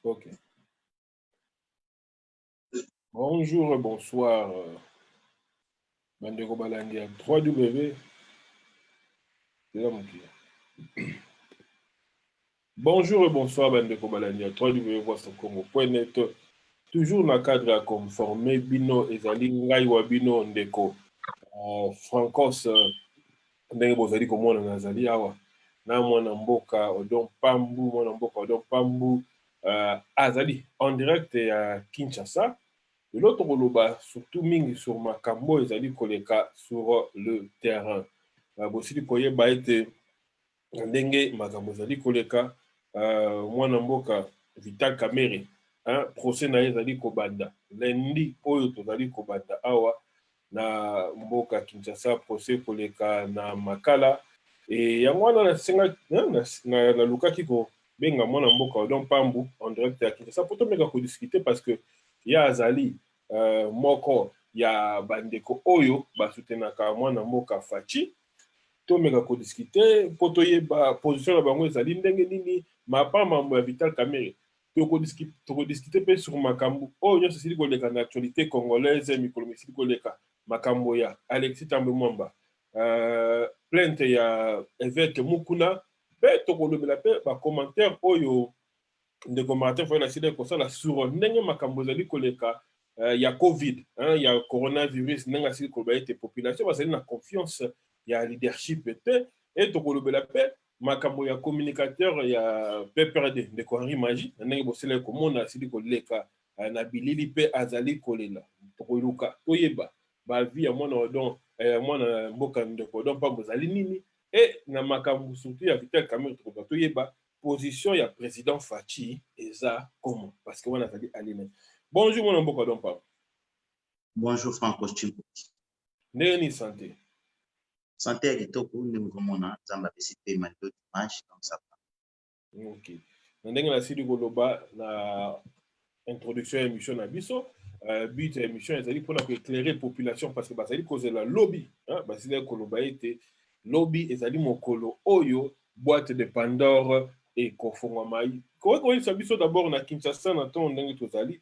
Ok. Bonjour et bonsoir, Bandeko Balandia 3W. C'est là mon client. Bonjour et bonsoir, Bandeko Balandia 3W, Congo.net. Toujours dans le cadre à conformer Bino Ezali Ngai Wabino Ndeko. Francos, ndenge bozali komona nazali awa. Na mwana mboka Odon Pambu, mwana mboka Odon Pambu. Azali en direct à Kinshasa. De l'autre koloba surtout mingi sur makambo ezali koleka sur le terrain. Bosili koyeba ete ndenge makambo ezali koleka mwana mboka Vital Kamerhe procès na ye ezali kobanda lundi oyo tozali kobanda awa na mboka Kinshasa, procès koleka na makala e yango wana nalukaki kobenga mwana mboka Odon Pambu en direct ya Kinshasa po tomeka kodiscute parce que ya azali moko ya bandeko oyo basutenaka mwana mboka Faci tomeka kodiscute po toyeba position na bango ezali ndenge nini mapamambo ya Vital Kamerhe tokodiscute mpe sur makambo oyo nyonso esili koleka na actualité congolaise mikolo esili koleka makambo ya Alexis Thambwe Mwamba plainte ya évêque Mukuna mpe tokolobela mpe bacommentaire oyo ndeko Martin Fayulu asili kosala sur ndenge makambo ezali koleka ya covid ya coronavirus ndenge asili koloba ete population bazali na confiance ya leadership ete e tokolobela mpe makambo ya communicateur ya PPRD ndeko Henri Magie ndenge bosila komona asili koleka na bilili mpe azali kolela tokoluka toyeba bavi ya mwana mboka ndeko Odon Pambu ezali nini e na makambo surtout ya Vital Kamerhe tokoka toyeba position ya président Faci eza comment parce que wana azali aline. Bonjour mwana mboka Odon Pambu. Bonjour Franco Chimbo. Ndenge ni santé? Santé ya kitoko ndenge komona nzambe apesi pe malito dimanche donc ça va. Ok. Na ndenge nasili koloba na introduction ya émission na biso but ya émission ezali mpona koéclairer population parce que bazali kozela lobby basili koloba ete lobby ezali mokolo oyo boîte de Pandore ekofungwama koyebisa biso d'abord na Kinshasa na ntongo ndenge tozali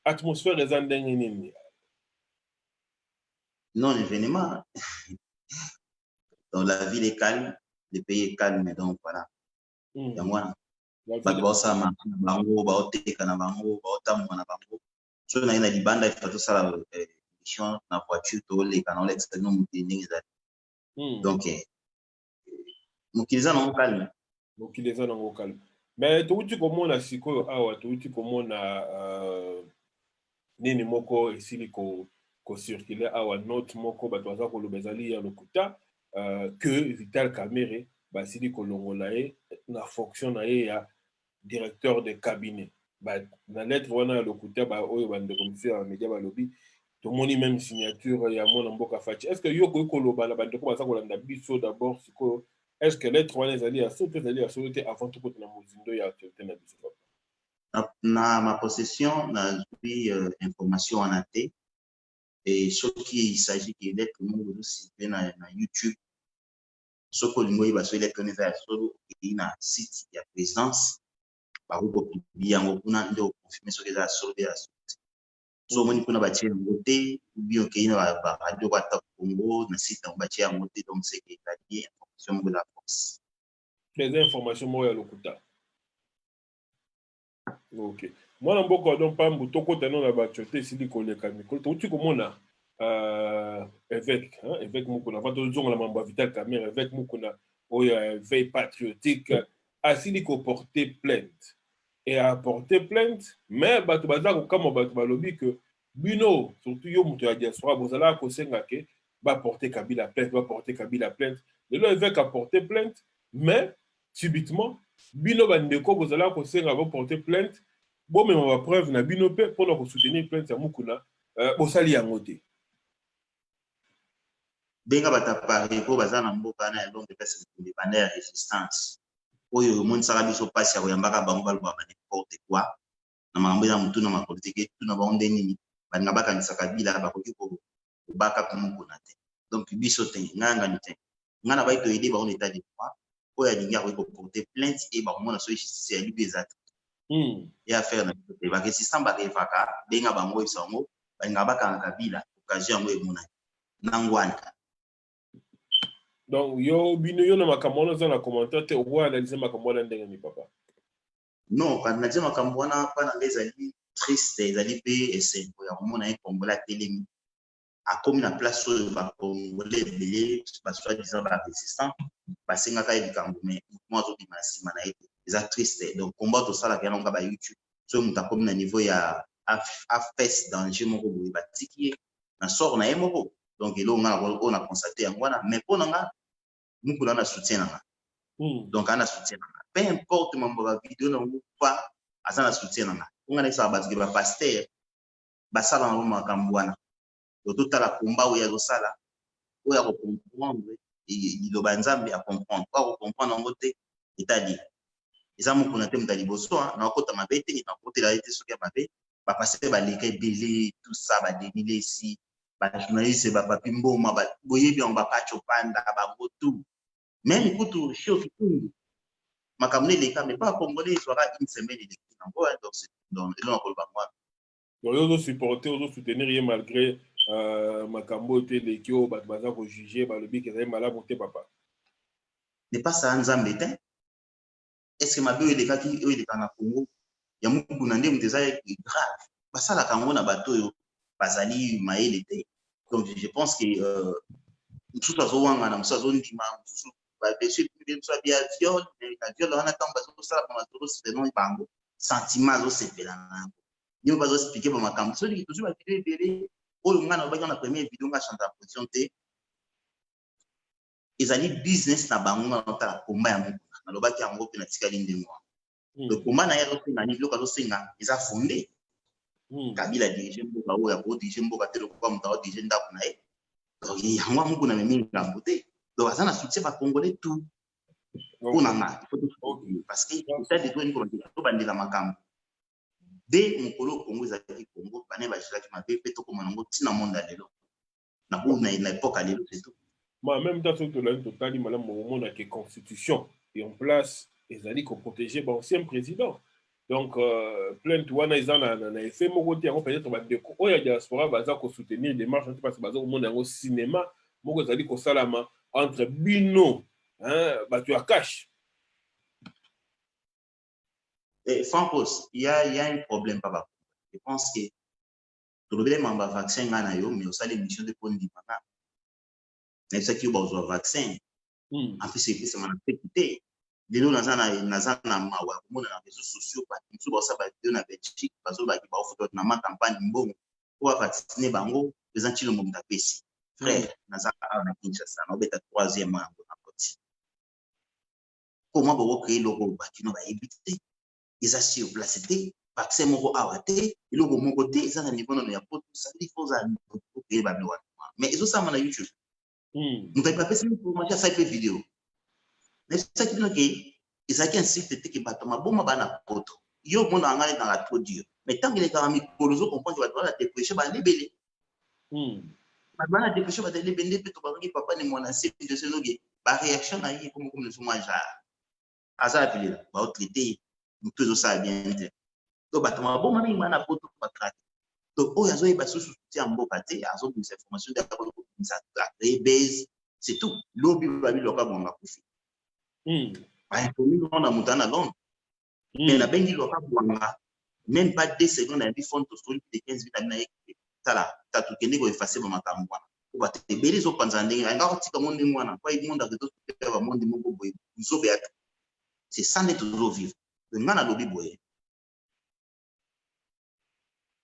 atmosphère eza ndenge nini? Non événement. Donc la ville est calme, le pays est calme, donc voilà. Donc voilà. Bato baosala bango baoteka na bango baotamboka na bango so na ye na libanda ifa tosala émission na voiture toleka na olekisa bino mokili ndenge ezali donc mokili eza nango calme. Mokili eza nango calme mais touti komona sikoyo awa touti komona nini moko esili kocircule awa note moko bato baza koloba ezali ya lokuta que Vital Kamerhe basili kolongola ye na fonction na ye ya directeur de cabinet na lettre wana ya lokuta oyo bandeko misusu ya média balobi tomoni même signature ya mwana mboka Faci. Est-ce que yo koki koloba na bandeko baza kolanda biso d'abord sikoyo est-ce que lettre wana ezali ya solo ezali ya solo te avant tokota na mozindo ya actualité na biso? Na ma possession nazwi information wana te et soki il s'agit que lettre moko ozosite na YouTube soki olingi oyeba so lettre wana eza ya solo okei na site ya présidence bakokopublie yango kuna nde okonfirme soki eza ya solo te ya solo te so omoni kuna batie yango te ubien okei na baradio bata Congo na site yango batie yango te donc c'est que ezali information moko la force eza information moko ya lokuta. Ok. Mwana mboka Odon Pambu tokota no na baactualité esili koleka mikolo touti komona évêque Mukuna va tozongola mambo ya Vital Kamerhe évêque Mukuna oyo veille patriotique asili koporter plainte et a porté plainte mais bato baza kokama bato balobi que bino surtout yo moto ya diaspora bozala kosenga ke baporter Kabila plainte lelo évêque a porté plainte mais subitement bino bandeko bozala kosenga baporter plainte bomema bapreuve na bino mpe mpona kosoutenir plainte ya Mukuna bosali yango te benga batapari po baza na mboka na elongo epesa libanda ya résistance oyo omonisaka biso mpasi ya koyambaka bango balobaka n'importe quoi na makambo eza motu na mapolitike tuna bango nde nini balinga bakanisa Kabila bakoki kobaka mpo Mukuna te donc biso te ngangani te nga na bai toyede bango na état de droit oyo alingi akoki koporter plainte e bakomona so justice ya libi eza te et à faire parce que si ça va faire vaka benga bango isango benga baka kabila occasion ngo emona nangwana. Donc yo bino yo na makambo wana za na commentaire te o analyser makambo wana ndenge ni papa. Non, quand na jema makambo wana pa na ezali triste ezali pe esengo ya komona e Kongola telemi akomi na place oyo ba Congolais ebele basoi disant ba résistant basengaka ye likambo mais moi azobima na nsima na ye eza triste. Donc combat tosalaka yango ba YouTube soki moto akomi na niveau ya afes danger moko boye batiki ye na sort na ye moko. Donc eloko nga oyo na constate yango wana mais mpo na nga mokolo na soutien nanga. Donc ana soutien nanga peu importe mambo ba video na ngo pa aza na soutien nanga. Nga na sala batiki ba pasteur basala na makambo wana totala combat oyo azosala oyo akomprendre liloba nzambe akomprendre kwa comprendre yango te etali eza mokuna te moto ya liboso na okota mabe te na okotela ye te soki ya mabe bapasteur baleka ebele tout ça badenile esi bajournaliste bapapi mboma boyebi yango bapacho panda bango tout même kutu shio kitundu makambo eleka mais pas congolais ezwaka une semaine eleki nango donc elo nakoloba mwana donc yo ozosupporter ozosoutenir ye malgré makambo te leki oyo bato baza kojuge balobi ke ezali malamu te papa n'est pas ça nzambe te. Est-ce que mabe oyo eleka na Congo ya mokuna nde moto eza grave basalaka yango na bato oyo bazali mayele te. Donc je pense que mosusu azowanga na mosusu azondima mosusu babesu mosusu abia viol na viol wana ntango bazosala bamatolosepelon bango sentiment azosepela na yango yo bazoexplike bamakambo soki tozwi bavideo ebele oyo nga na obaki na première video nga chante la position te ezali business na bango nga notala komba ya mokuna nalobaki yango mpe na tikali ndenge wana. Le komba na ye azosenga ni biloko azosenga eza fonde kabila dirige mboka oyo akodirige mboka te lokola moto aodirige ndako na ye donc yango mokuna amemi ngambo te donc aza na soutien bacongolais tout mpona nga parce que etade tobandela makambo de mokolo Congo ezalaki Congo bane bajilaki mabe mpe tokomona yango ntina monde ya lelo na époque ya lelo c'est tout. En même temps soki tolali totali malamu omonake constitution et en place ezali koprotege baancien président donc plainte wana eza na effet moko te yango peut-être bandeko oyo ya diaspora baza kosoutenir démarche te parce que baza komona yango cinéma moko ezali kosalama entre bino bato ya cash. Francos, il y a un problème, papa. Je pense que tout le monde a un vaccin, mais aussi l'émission de Pondi. Mais ce qui est un vaccin, en fait, c'est mon activité. Les gens qui ont des réseaux sociaux, qui ont des na Belgique, qui ont des campagne pour vacciner bango, les gens qui ont des PC. Frère, naza na Kinshasa, na obeta troisième mois na Côte. Comment vous créer le robot qui va éviter? Ils ont sur place te vaccin moko awa te iloko moko te eza na niveau na ya poto ça il faut ça créer ba loi mais ils ont ça na YouTube mutai pa pesa pour macha ça pe vidéo mais ça qui donc ils ont un site te ki bato maboma bana poto yo mona ngale dans la trop dur mais tant qu'il est quand même kolozo comprendre ba doit dépêcher ba libérer bana dépêcher ba libérer pe to ba ngi papa ni mwana c'est de ce noge ba réaction na yi comme le souma ja asa appeler ba traiter tout ça bien donc batama bon mani mana poto batraki donc oyo azoyeba susu ti amboka te azobimisa information de créer base c'est tout lobi babi loka bonga kufi on a montana Londres mais la bengi loka bonga même pas 2 secondes à fond to story de 15 minutes na tala tatu kende ko effacer ba makambo wana ko batebeli zo panza ndenge nga ko tika monde mwana kwa i monde aketo ba monde moko boye nzobe ya c'est ça net toujours vivre nga na lobi boye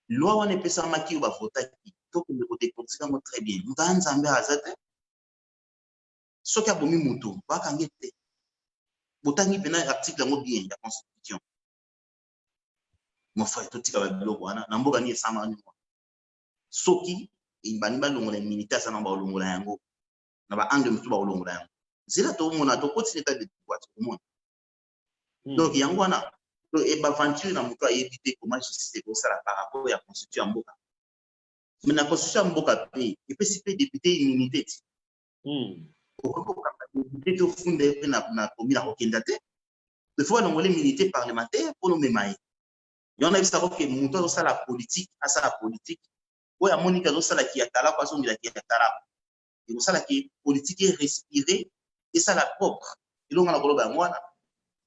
loi wana epesamaki oyo bavotaki tokende kodekontika ngo très bien moto anzambe aza te soki abomi moto bakangi te botangi mpena article yango bien ya constitution mofai totika babiloko wana na mboka ni esamani mwa soki bani balongola militaire aza na baolongola yango na baangle mosusu baolongola yango nzela tomona tokotisi etat de droit tokomona donc yango wana et baventure na moto ayebi te comment justice ekosala par rapport ya constitution ya mboka mais na constitution ya mboka pe epesi mpe député immunité ti okokokaka député tofunda ye mpe na komi na kokenda te il faut alongole immunité parlementaire mpona omema ye on a vu ça que monto ça la politique, à ça la politique. Ouais, à Monica ça la qui atala pas son qui atala. Et ça la qui politique est respirée et ça la propre. Et donc on a goloba moi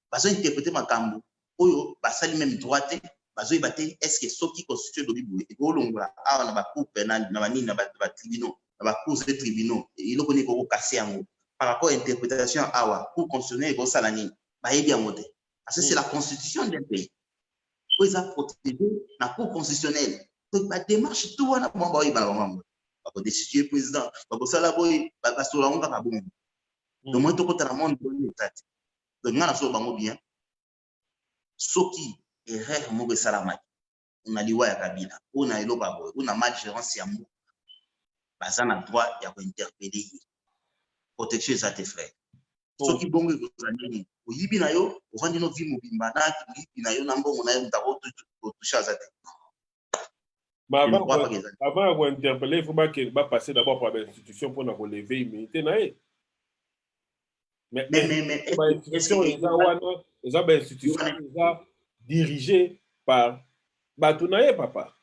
parce que interpréter ma cambo. Oyo basali même droite, bazo ibate est-ce que soki constitue do bibu et golongola ah na ba cour pénale na ba nini na ba tribunaux, na ba cours de tribunaux et il connaît ko casser yango par rapport à interprétation awa cour constitutionnelle ko sala nini ba yebi yango te. Parce que c'est la constitution d'un pays. Ils ont protégé la cour constitutionnelle. Donc, la démarche, tout le monde va destituer le président. Donc, ça, là, il va se rendre à bon. Donc, moi, tout le monde est donc, on a fait bien. Ce qui est rare, moi, c'est la on a l'Iwa Kabila, on a l'Obabo, on a mal gérance à moi. On a le droit d'interpeller. Protection de tes frères. Ce qui est bon, c'est au Yibinayo, au Randino Vimobimba, au Yibinayo, Nambo, on a un tarot tout touché à mais avant d'interpeller, il faut pas qu'il va passer d'abord par l'institution pour nous relever l'immunité. Mais l'institution est dirigée par Batounaye, papa.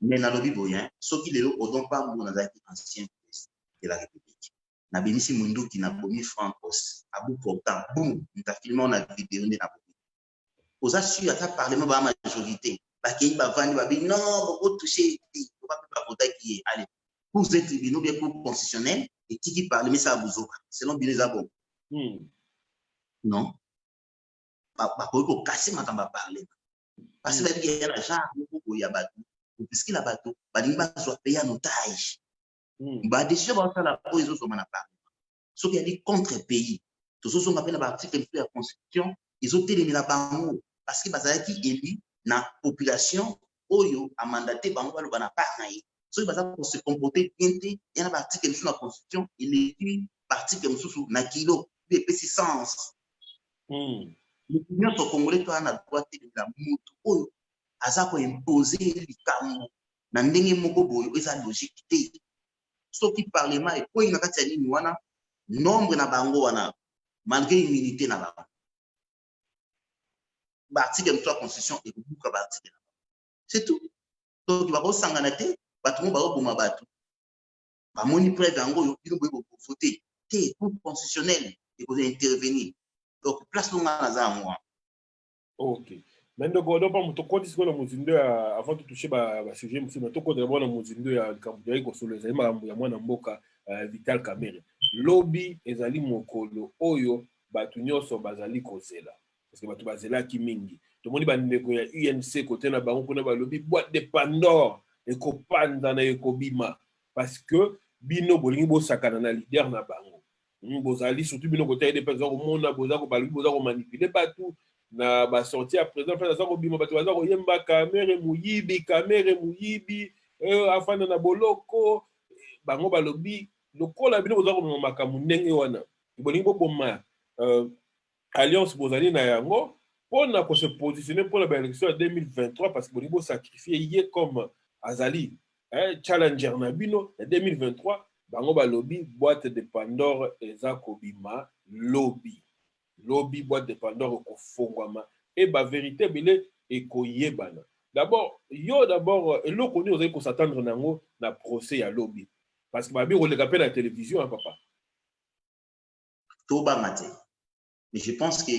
Mais dans le Biboyen, ceux qui le ont pas mon ancien président de la République. Na Bénissi Mundu qui n'a commis Francos, à bout portant, boum, nous avons filmé, on a vidéo de la aux assurés à parlement de la majorité. Qui va vendre, non, on va toucher, on va pas voter qui est. Allez, pour ces tribunaux, bien pour constitutionnel, et qui parle, mais ça vous selon Bilezabo. Non. Pour casser ma camba parler. Parce que il y a l'argent, il y a bateau. Puisqu'il y a bateau, il va soit payé en otage. Bah, des choses, ça la pose aux hommes à parler. Ce qui a dit contre-pays. Tous ceux qui ont appelé l'article de la Constitution, ils ont éliminé la banque. Parce que Bazalaki élit na population oyo a mandaté bango balo bana parnaï so baza pour se comporter bien il y a un article sur la constitution il est article mususu na kilo de sens le premier congolais to ana droit de la mutu oyo aza ko imposer likambo na ndenge moko boyo eza logique te so ki parlement et ko ina kati ya nini wana nombre na bango wana malgré immunité na bango l'article de la constitution et beaucoup de l'article. C'est tout. Donc, il va y s'engager, tout le monde va battre. Il va y preuve en gros, il va voter. C'est pour constitutionnel et vous intervenir. Donc, place nous dans moi. Ok. Maintenant, on va pas discuter de Muzindo avant de toucher le sujet. Mais on va d'abord Muzindo ya Kambuya ko solo za ya mwana mboka Vital Kamerhe. Lobby ezali mokolo oyo batu nyonso bazali kozela. Parce que batu bazela ki mingi. Tout le monde bandeko ya UNC côté na bango pona ba lobby boîte de Pandore et ko panda na ekobima parce que bino bolingi bo sakana na leader na bango. Bozali surtout bino côté des personnes au monde boza ko balobi boza ko manipuler batu na ba sorti à présent fa za ko bima batu baza ko yemba Kamerhe muyibi afana na boloko bango ba lobby lokola bino boza ko makambo ndenge wana. Bolingi bo boma alliance bozali na yango pour se positionner pour l'élection de 2023 parce que Bolibo sacrifié comme Azali challenger na bino en 2023 bango ba lobby boîte de Pandore eza kobima lobby boîte de Pandore ko fongwama et ba vérité bile et koyebana d'abord eloko ni ozali ko s'attendre nango na procès ya lobby parce que babi roleka pe na télévision papa to ba maté. Mais je pense que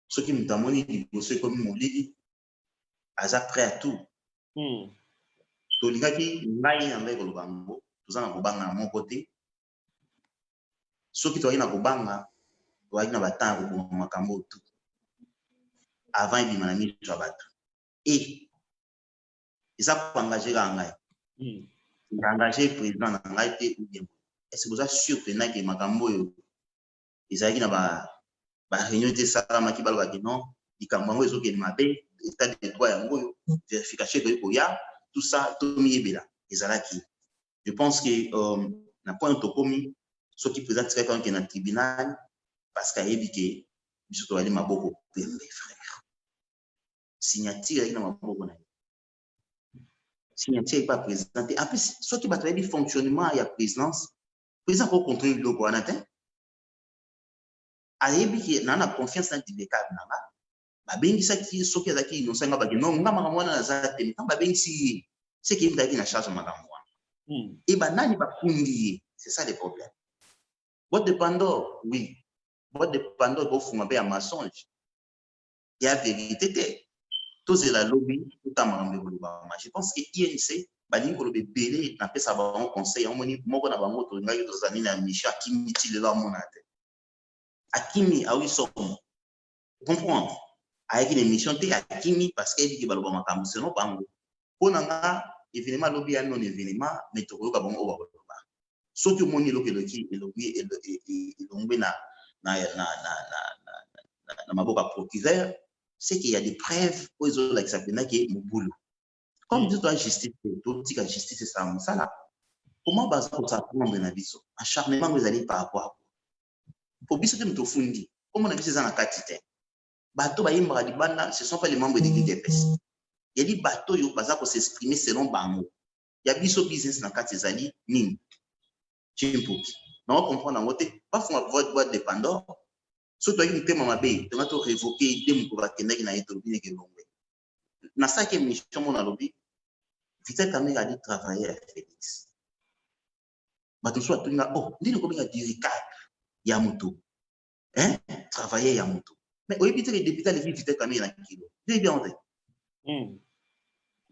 ceux qui me demandent, ceux qui me dit, ils sont prêts à tout. Donc, les gars qui n'aillent avec le bango, tous en banga à mon côté. Ceux qui sont en banga, doivent être en bataille pour makambo tout. Avant, ils m'ont mis sur la et ils ont engagé l'engagé. Ils ont engagé le président d'engagé ou bien. Est-ce que vous êtes sûr que makambo ils ont dit réunion de salama qui balwa non il kambango ezo ke mabe état de droit yango vérification de koya tout ça to miebela ezalaki je pense que na point to komi ce qui présente très quand dans tribunal parce qu'ayebi ke biso to ali maboko pembe frère signature ina maboko na signature pas présenté en plus ce qui va travailler fonctionnement ya présidence président pour contrôler le gouvernement ayebi ki na confiance dans le cadre nanga babingisaki soki azalaki innocent nga bake non nga makambo wana naza te ntango babingisi c'est que ndaki na charge makambo wana et banani bakundi ye c'est ça le problème boîte de Pandore oui boîte de Pandore bofunga mpe ya mensonge ya vérité te tozela lobby totamba makambo ekolobama je pense que INC balingi koloba ebele napesa bango conseil omoni moko na bango tolingaki tozali na mission akimi ti lelo amona te akimi awi somo comprendre ayaki na émission te akimi parce que ebiki baloba makambo seno bango mpo na nga événement lobi ya non événement mais tokoyoka bango oyo bakoloba soki omoni eloko elongwe na maboko ya procureur c'est qu'il y a des preuves oyo ezolakisa mpendaki mobulu comme biso toya justice totika justice esala mosala comment baza kosaprendre na biso acharnement ngo ezali par rapport a po biso te tofundi komo na biso eza na kati te bato bayimbaka libanda ce sont pas les membres de l'UDPS yali bato oyo baza s'exprimer selon bango ya biso business na kati ezali nini chimpuki na comprendre yango te bafunga boîte de Pandore soki toyaki mitema mabe tonga to révoquer ide moko bakendaki na ye tolobineke elongwe nasalaki émission mo nalobi Vital Kamerhe ali travailler à Félix bato mosusu batolinga oh ndini kobenga diricade ya moto travailler ya moto mais oyebi te le député alevi Vital Kamerhe na kilo nde bien te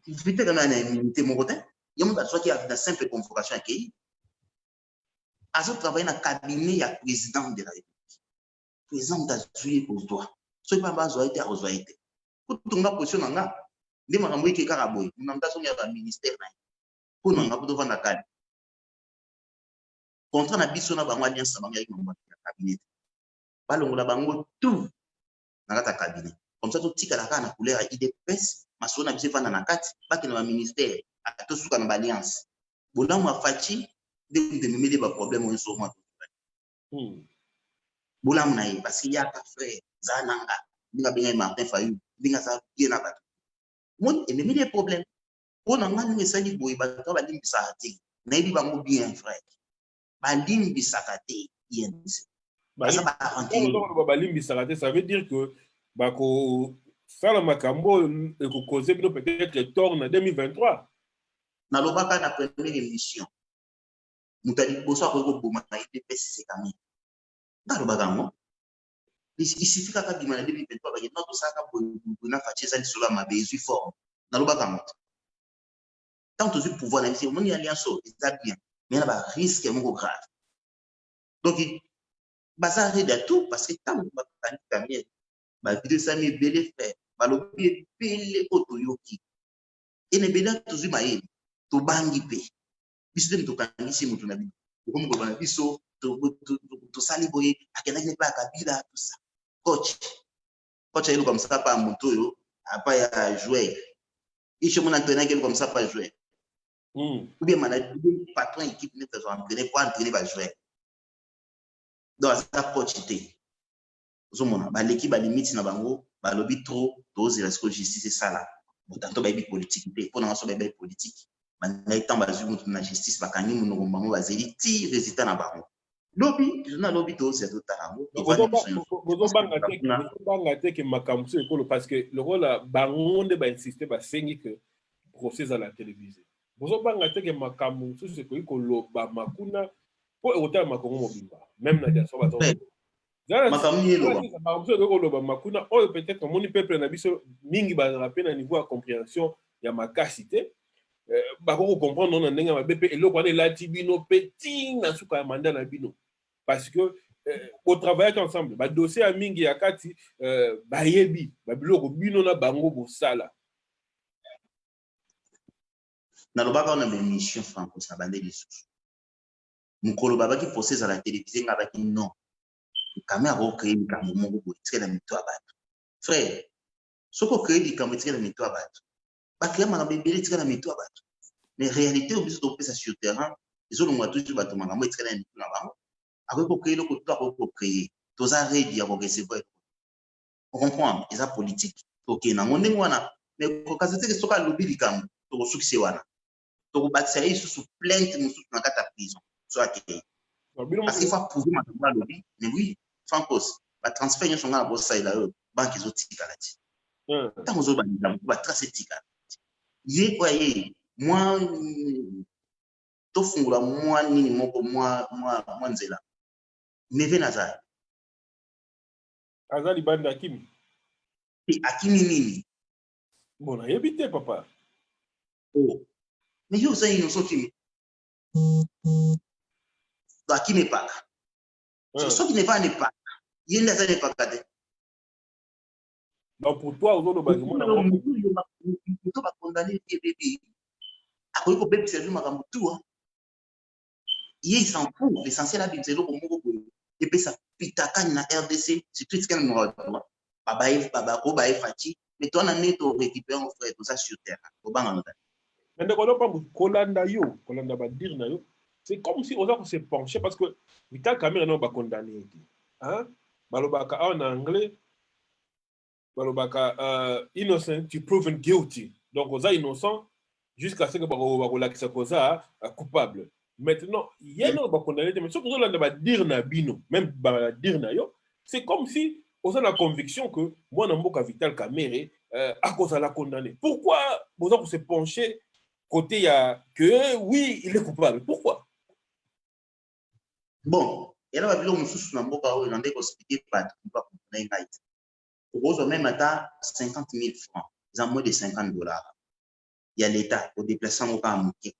Vital Kamerhe na immunité moko te ye moto azwaki na simple convocation akei azotravailler na cabinet ya président de la République président azwi kozwa soki mpe bazwa ye te akozwa ye te kotonga position na nga nde makambo eke kaka boye mona moto azongaka ministère na ye mpo na nga po tovanda kale contrat na biso na bango alliance na bango yaki makambo ya cabinet balongola bango tout na kati ya cabinet comme ça totikala kaka na couleur ya IDPS masolo na biso efanda na kati bakende na baministère tosuka na baalliance bolamu afaci nde memeli baproblème oyo soma bolamu na ye parce que yaka frère za nanga ndinga bengai Martin Fayulu ndinga za bien na bato moni ememeli ye problème mpo na nga ndenge esali boye bato balimbisaka te nayebi bango bien frère balimbisaka te INC balimbisaka te ça veut dire que bakosala makambo ekokoze bino peut-être tort na 2023 nalobaka na première émission moto aliboso akoki koboma na IDPS sekami nalobaka yango isifika kaka bima na 2023 bakende na tosalaka boye na faci eza lisolo ya mabe ezwi forme nalobaka yango tant tozwi pouvoir na biso omoni alliance oyo eza bien mais na barisque moko grave donc baza rede ya tout parce que ntango bakandi Kamerhe bavideo esami ebele frère balobi ebele oyo toyoki ene ebele tozwi mayele tobangi mpe biso te tokangisi moto na bino okomi koloba na biso tosali boye akendaki mpe akabila tosa coach ayeluka mosala mpa ya moto oyo apa ya joueur isho mona entraîneur ayeluka mosala mpa ya joueur ou bien patron équipe nete azo entraîner po entraîner bajoueur donc aza coach te ozomona baleki balimiti na bango balobi trop tozela siko justice esala botanto bayebi politique te mpo na ngaso bayebi politique bangai ntango bazwi motu na justice bakangi monoko bango bazeli ti résultat na bango lobi na lobi tozela totala yango bozobanga te ke makambo so ekolo parce que lokola bango nde bainsiste basengi ke procès à la télévision bozobanga te ke makambo mosusu ekoki koloba makuna mpo ekotala makongo mobimba même na diaspora koloba makuna oyo peut-être omoni peuple na biso mingi bazala mpe na niveau ya compréhension ya makasi te bakoko comprendre na ndenge mabe mpe eloko wana elati bino mpe ntina suka ya manda na bino parce que botravaillaki ensemble badossier ya mingi ya kati bayebi babiloko bino na bango bosala nalobaka wana baémission francos na bande lisusu mokolo babaki procès à la télévision nga baki non Kamerhe akocrée likambo moko boye etikela mito ya bato frère soki ocrée likambo etikela mito ya bato bacrée makambo ebele etikela mito ya bato mais réalité oyo biso topesa sur terrain ezolongwa toujours bato makambo etikela ya mito na bango akoki kocrée eloko to akoki kocrée toza redi ya korecevoir ocomprendre eza politique tokende nango ndenge wana mais kokaza teke soki alobi likambo tokosukisa wana tokobakisa ye lisusu plainte mosusu na kati ya prison so akei parce qu'il faut prouver makambo alobi mais oui francos batransfert nyonso nga na bosalela oyo banke ezotikala ti Tant aux autres, bah, tracer tika. Yé quoi, moi, to fungula, moi, ni moko, moi, nzela. Neve nazar. Azali bande Akimi. Akimi nini. Bon, on a évité, papa. Oh. Mais yo, ça, ils nous sont Kimi. Akimi n'est pas là. Ce qui n'est pas, n'est pas. Il n'est pas là. Donc pour toi, aujourd'hui, le bâtiment, on va condamner les bébés. Après, il bébé, c'est lui, il s'en fout. L'essentiel, c'est le et puis ça, pitaka na RDC, c'est tout ce qu'elle me dit. Baba, Fati, mais toi, on a net au récupérer mon frère, tout ça sur terre. Mais ne connais pas Kolanda yo, Kolanda va dire na yo. C'est comme si on s'est penché parce que Vital Kamerhe n'a pas condamné. Hein? Balobaka en anglais. Innocent to proven guilty. Donc, on est innocent jusqu'à ce que on soit coupable. Maintenant, il y a un condamné, mais ce que on va dire na bino, même dire na yo, c'est comme si on a la conviction que moi, Namboka Vital Kamerhe, à cause de la condamné. Pourquoi on s'est penché côté que oui, il est coupable? Pourquoi? Bon, il y a un peu de Namboka, il y a un peu de pour même à 50 000 francs, ils ont moins de 50 $. Il y a l'État au déplacement au Mouké,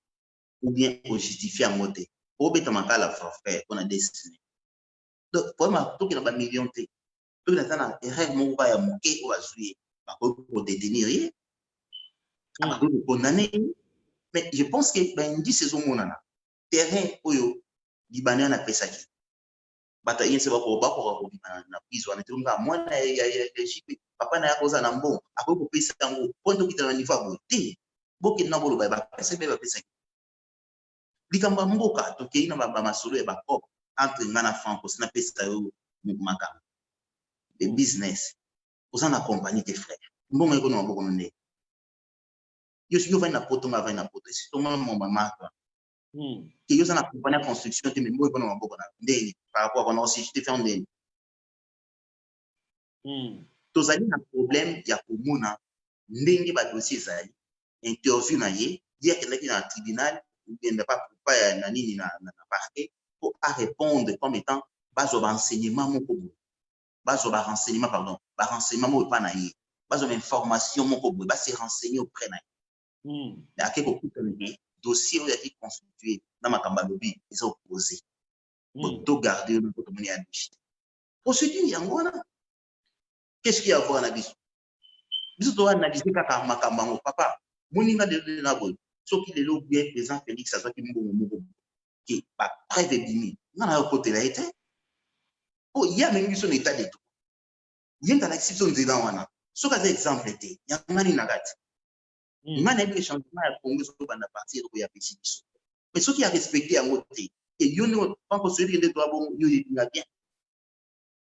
ou bien au justifier à monter. Pour mettre ma la forfait, on a destiné. Donc, pour moi, tout qui n'a pas million, tout qui n'a pas erreur, mon gars, Mouké, ou à jouer, pour détenir, pour condamner. Mais je pense que, ben, il dit ces hommes, terrain, oyo, Libanais, on a fait ça. Bata yense bako na prison na tunga mwana ya jipe papa na yako za na mbo akoko pesa yango ponto kitana nifa bote boke na bolo ba pesa be ba pesa likamba mboka to ke ina ba masolo ya ba kop entre ngana franco na pesa yo makamba de business osana compagnie de frères mbongo eko na mboko nne yo va na poto c'est tout mon maman que yo sana compagnie de construction te mbongo eko na mboko na ndeni par rapport à si je te fais en ndeni tozali na problème ya komona ndenge ba dossier ezali interview na ye akendaki na tribunal ugenda pa ya na nini na parquet pour à répondre comme étant bazwa ba renseignement moko boye bazwa ba renseignement pardon ba renseignement moko pa na ye bazwa ba information moko boye ba se renseigner auprès na ye ya ke ko kutanike dossier oyo yaki constitué na makamba lobi eza opposé to garder na ko tomoni ya dichite procédure yango wana. Qu'est-ce qu'il y a à voir na biso? Biso to analyser kaka makambango papa. Moninga de na boy. Soki lelo bien président Félix azaki mbongo moko. Ki ba preuve bimi. Ngana yo côté la été. Oh, il y a même biso na état de tout. Yenga na exception nzela wana. Soka za exemple été. Yangani na gati. Ngana bi changement ya Congo so bana partir ko ya pesi biso. Mais soki a respecté yango te. Et yo ne pas ko celui de toi bon yo yinga bien.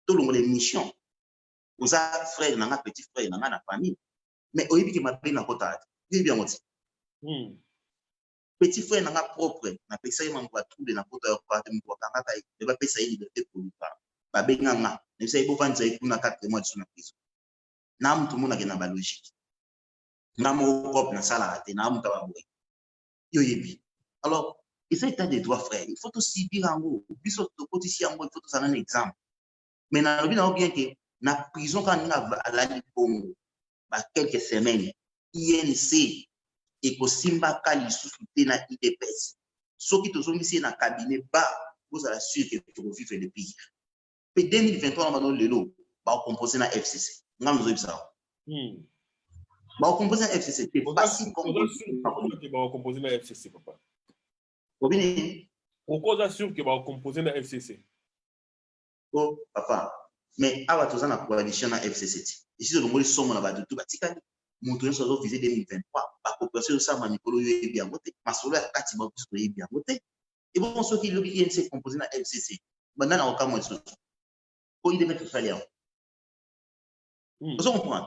Tout le monde les missions. Aux frères, n'a petit frère, n'a la famille. Mais au début, il m'a pris dans le côté. Il bien dit. Petit frère, n'a propre. N'a pas essayé de m'envoyer tout de la côté. Il va pas essayer de liberté pour lui. Bah, ben, n'a. Ne sait pas vendre ça. Il n'a 4 mois de son prison. N'a tout le monde a une logique. N'a mon propre dans ça là. N'a mon tabac. Yo yebi. Alors, et ça état des droits frères. Il faut aussi dire en gros. Puis surtout côté ici en gros, il faut tout ça un exemple. Mais n'a bien que na prison quand on a la Congo ba quelques semaines INC et ko simba kali sous-souté na IDPS soki tozongisi na cabinet ba vous allez sûr que tu vivre le pire. Pe 2023 on va lelo ba composer na FCC ngam zo bisa ba composer na FCC c'est facile comme ba composer na FCC papa obini pourquoi sûr que ba composer na FCC oh papa. Mais awa toza na coalition na FCC. Ici le mot somme na ba tout batika montoyo so viser 2023 ba coopération ça ma mikolo yo bien voté masolo ya kati ba ko bien voté et bon ceux qui lobi INC composé na FCC banda na okamo so ko ide mettre salaire vous comprenez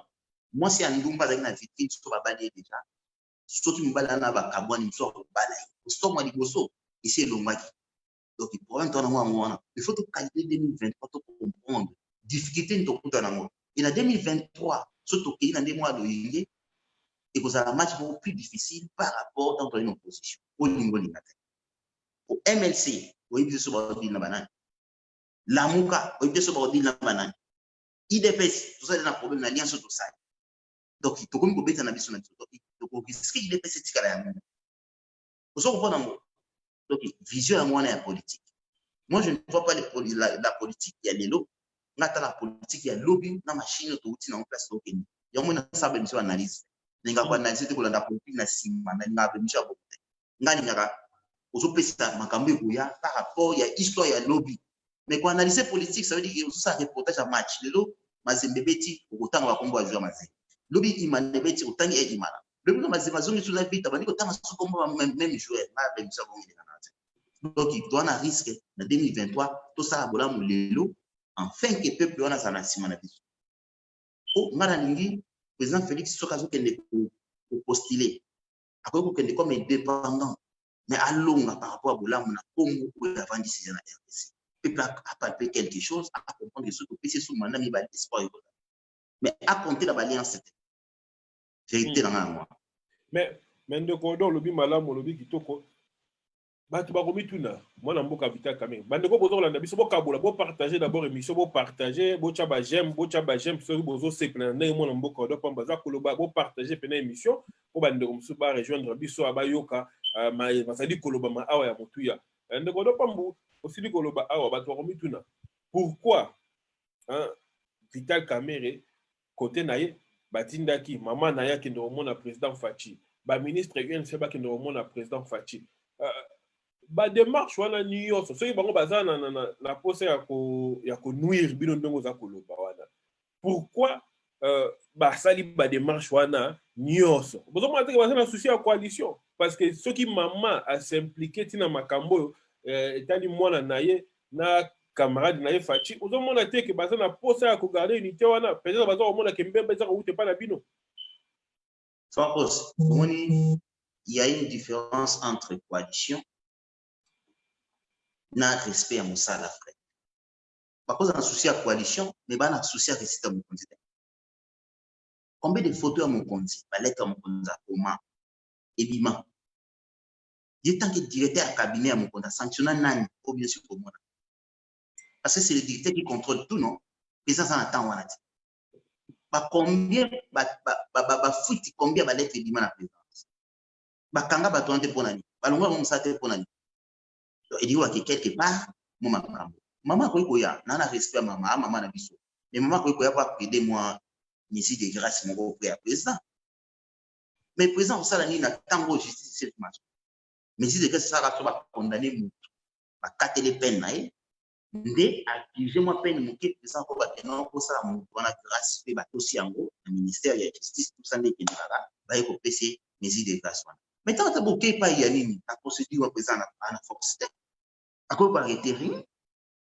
moi si andumba avec na vitrine so ba bali déjà so qui mbala na ba kabwani so bala so mo liboso ici longaki donc pour un temps moi il faut que qualité 2023 to comprendre difficulté ntokuta nango. Et en 2023, surtout qu'il y a des mois de et que ça un match beaucoup plus difficile par rapport à une opposition au niveau de au MLC au IBC sur le banane la Mouka au IBC sur le banane IDPS tout ça il y a un problème d'alliance tout ça donc il faut comme qu'on bête en abysse donc ce qu'il IDPS c'est qu'il y a vous comprenez donc vision à moi la politique moi je ne vois pas la politique il y a les lots ngata la politique il y a lobby na machine to uti na place to keni ya mona sabe mso analyse ninga kwa analyse te kolanda politique na sima na nga bemisha bote ngani ngaka ozopesa makambo ya par rapport ya histoire ya lobby mais kwa analyse politique ça veut dire que ça reportage à match lelo mazembe beti okotanga bakombo ya joueur mazembe lobby imane beti otangi e imana lobby na mazembe zongi sur la bita bandiko tanga sukombo même joueur na bemisha bongi na donc il doit un risque en 2023 tout ça bola mulelo enfin que peuple wana sana sima na biso o ngana lingi président Félix Sokazo kende ko postuler akoki ko kende comme indépendant mais alonga par rapport à bola na Congo ou avant décision na RDC peuple a palpé quelque chose à comprendre que ce que PC sous mandat mi ba espoir mais à compter la balance vérité dans moi mais ndeko do lobi malamu lobi kitoko batu bakomi tuna mwana mboka Vital Kamerhe bandeko bozolanda biso bokabola bo partager d'abord émission bo partager bo tcha ba j'aime soki bozo sekna ndenge mwana mboka do pamba za koloba bo partager pena émission po bandeko musu ba rejoindre biso abayoka basali koloba ma awa ya motuya ndeko do pambu osili koloba awa batu bakomi tuna pourquoi Vital Kamerhe côté naye batindaki mama na yake ndo mona président Fachi ba ministre UNC ba ndo mona président Fachi ba démarche wana nyonso soki bango baza na pose ya ko nuire bino ndongo za koloba wana pourquoi basali ba démarche wana nyonso bozomona te baza na souci ya coalition parce que soki mama a s'impliquer tina makambo etali mwana na ye na camarade na ye Fachi ozomona te ke baza na pose ya ko garder unité wana peut-être baza komona ke mbembe za ko ute pa na bino sans pause il y a une différence entre coalition na respect à Moussala frère. Par cause d'un souci à coalition, mais pas un souci à réciter à mon candidat. Combien de photos à mon candidat, la lettre à mon candidat, comment, et bima. Il tant que directeur à cabinet à mon candidat, sanctionnant nani, ou bien sûr pour moi. Parce que c'est le directeur qui contrôle tout, non? Et ça, ça attend, on a dit. Bah, combien, fouti, combien, lettre et bima la présidence. Bah, kanga, toante pour nani. Bah, l'on va m'sate pour nani. Il dit que quelque part, maman koya nana respect maman na biso mais maman koya pas aider moi ici de grâce mon gros frère président mais président ça la ni na tango justice cette match mais si de grâce ça va pas condamner mutu ba katele peine na ye ndé accusé moi peine muke président ko ba tenant ko ça mutu wana grâce pe ba tosi yango na ministère de justice tout ça ndé kinara ba ko PC mais de grâce wana mais tant que boké pas ya nini la procédure président na force à quoi arrêter rien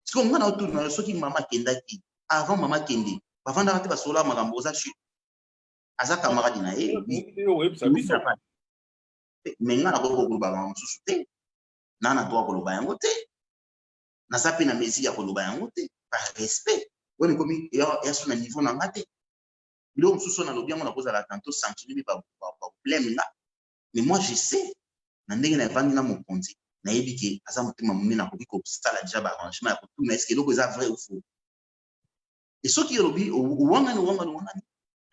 parce que moi autour na soki mama kendaki avant mama kende avant d'arrêter ba sola makambo za chu aza camarade na ye mais nga na ko ko ba mususu te na na droit ko loba yango te na sape na mesi ya ko loba yango te par respect on komi ya sur na niveau na ngate bilo mususu na lobi yango na koza la tanto sanctionner ba problème là mais moi je sais na ndenge na vandi na mon konzi na yebi ke aza motema monene akoki kosala déjà baarrangement ya kotuna eske eloko eza vrai ou faux et soki olobi owangani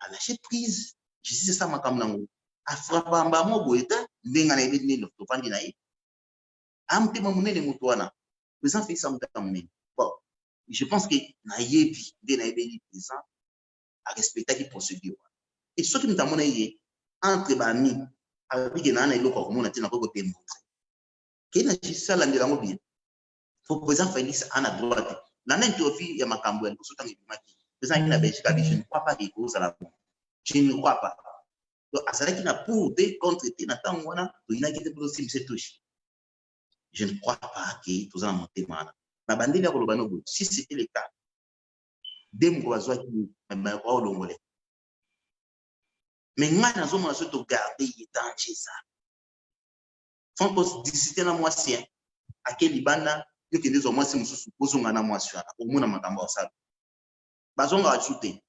alâche prise justice esa makambo nango afrapamba mo boye te ndenge na yebi nini tofandi na ye amotema monene moto wana président Félix amotema monene bon je pense que na yebi nde na yebeli président arespectaki procédure wana et soki moto amona ye entre bami abike na ana eloko akomona te nakoki kotemontre qu'il a dit ça l'année là bien faut président Félix en a droit la interview ya makambo ya koso tangi maki président qui na Belgique je ne crois pas qu'il cause la je ne crois pas donc à ça qui na pour des contre té na tango wana to ina qui te pour aussi se touche je ne crois pas que tout ça monter mana na bandeli ya koloba no si c'était le cas dem ko azwa ki même ko longole mais nga na zo mo so to garder il danger ça faut que discuter na moi sien à quel libanda yo kende zo moi si mususu kozonga na moi sio au mona makambo asala bazonga achute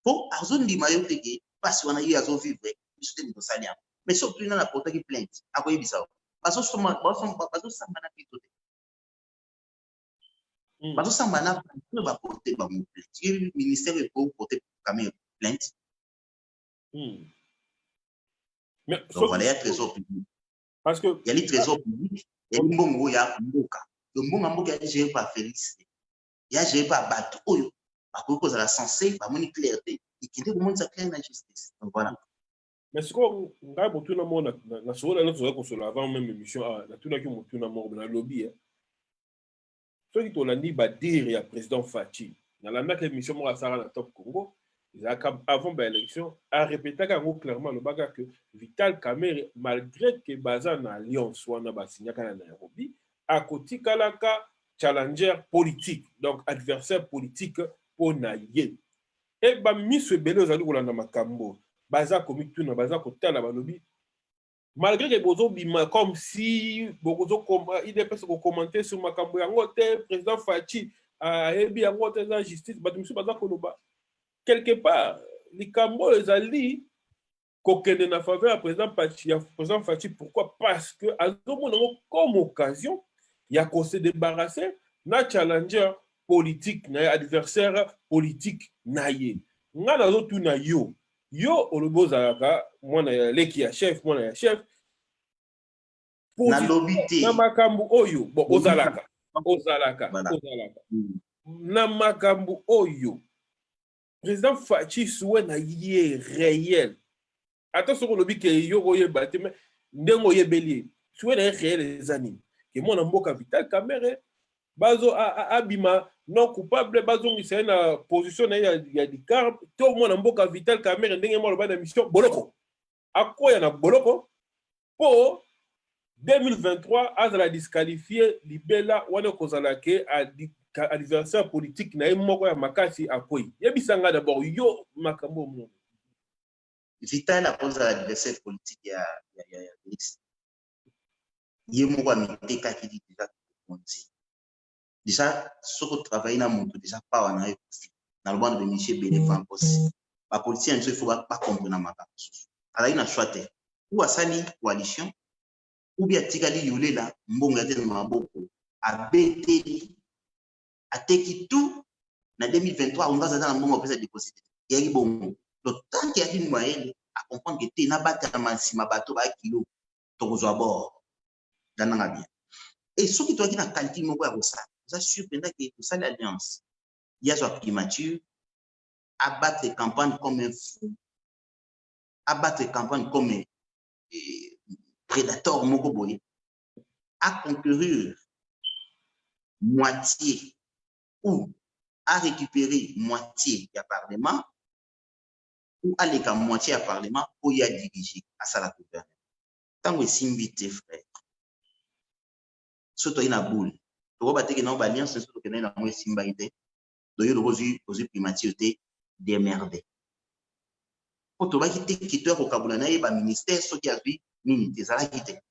Po azondima yo teke pasi wana ye azovivre biso te tosali yango mais surtout ina napotaki plainte akoyebisa yo bazosamba na pito te bazosamba na oyo baporte bango plainte ministère ekoporte kame plainte mais donc voilà ya trésor public parce que yali trésor public yali mbongo ya mboka yo mbongo ya mboka ya géré par Félix ya géré par bato oyo bakoki kozala censé bamoni clarté ikende komonisa clair na justice donc voilà. mais sikoyo ngai motuna moko na solo lelo tozali kosola avant même émission natunaki motuna moko na lobi soki tolandi badire ya président Faci nalandaki émission moko asalaka na Top Congo ezalaka avant baélection arépétaka yango clairement alobaka que Vital Kamerhe malgré que baza na alliance wana basignaka na Nairobi akotikalaka challenger politique donc adversaire politique mpo na ye e bamiso ebele ozali kolanda makambo baza komituna baza kotala balobi malgré que bozobima comme si idps kokommente sur makambo yango te président Faci ayebi yango te eza justice bato misusu baza koloba quelque part likambo ezali kokende na faveur ya président Faci pourquoi parce que azomona yango comme occasion ya kose débarrasser na challenger politique na ye adversaire politique na ye nga nazotuna yo olobi ozalaka mwana ya leki ya chef mwana ya chef na makambo oyo bon ozalaka na makambo oyo président Faci suwe na ye réel ata soko olobi ke yo koyeba te me ndenge oyebeli suwe na ye réel eza nini ke mwana mboka Vital Kamerhe bazo abima non coupable bazongisa ye na position na ye ya dikar to mwana mboka Vital Kamerhe ndenge mwa loba na mission boloko akoya na boloko po 2023 azala disqualifié libela wana kozala ke adversaire politique na ye moko ya makasi akoyi yebisanga d'abord yo makambo mo Vital akozala adversaire politique ya Félix ye moko ametekaki déjà konzi déjà soko travailler na moto déjà pas wana yo na lobano de Michel Bénévent aussi ba politicien nso il faut pas comprendre makambo ala ina choix ou asali coalition ou bien tikali yolela mbongo ya tena maboko abeteli ateki tout na 2023 on va dans mbongo pesa déposit yaki bongo donc tant qu'il y a une moyenne à comprendre que tu na bata masima bato ba kilo to kozwa bord dananga bien et ce qui toi qui na qualité moko ya ça ça sûr pendant que tout ça l'alliance il y a soit primature abattre les campagnes comme un fou abattre les campagnes comme un prédateur moko boye à concourir moitié ou à récupérer moitié du parlement ou à l'écart moitié du parlement pour y diriger à ça la gouvernement. Tant que c'est frère. Surtout une boule. Tu vois que non alliance surtout que na mo simba ite. Do yo ozi primature démerdé. Pour to ba kite kito ko kabula na ba ministère so ki azui nini te sala kite.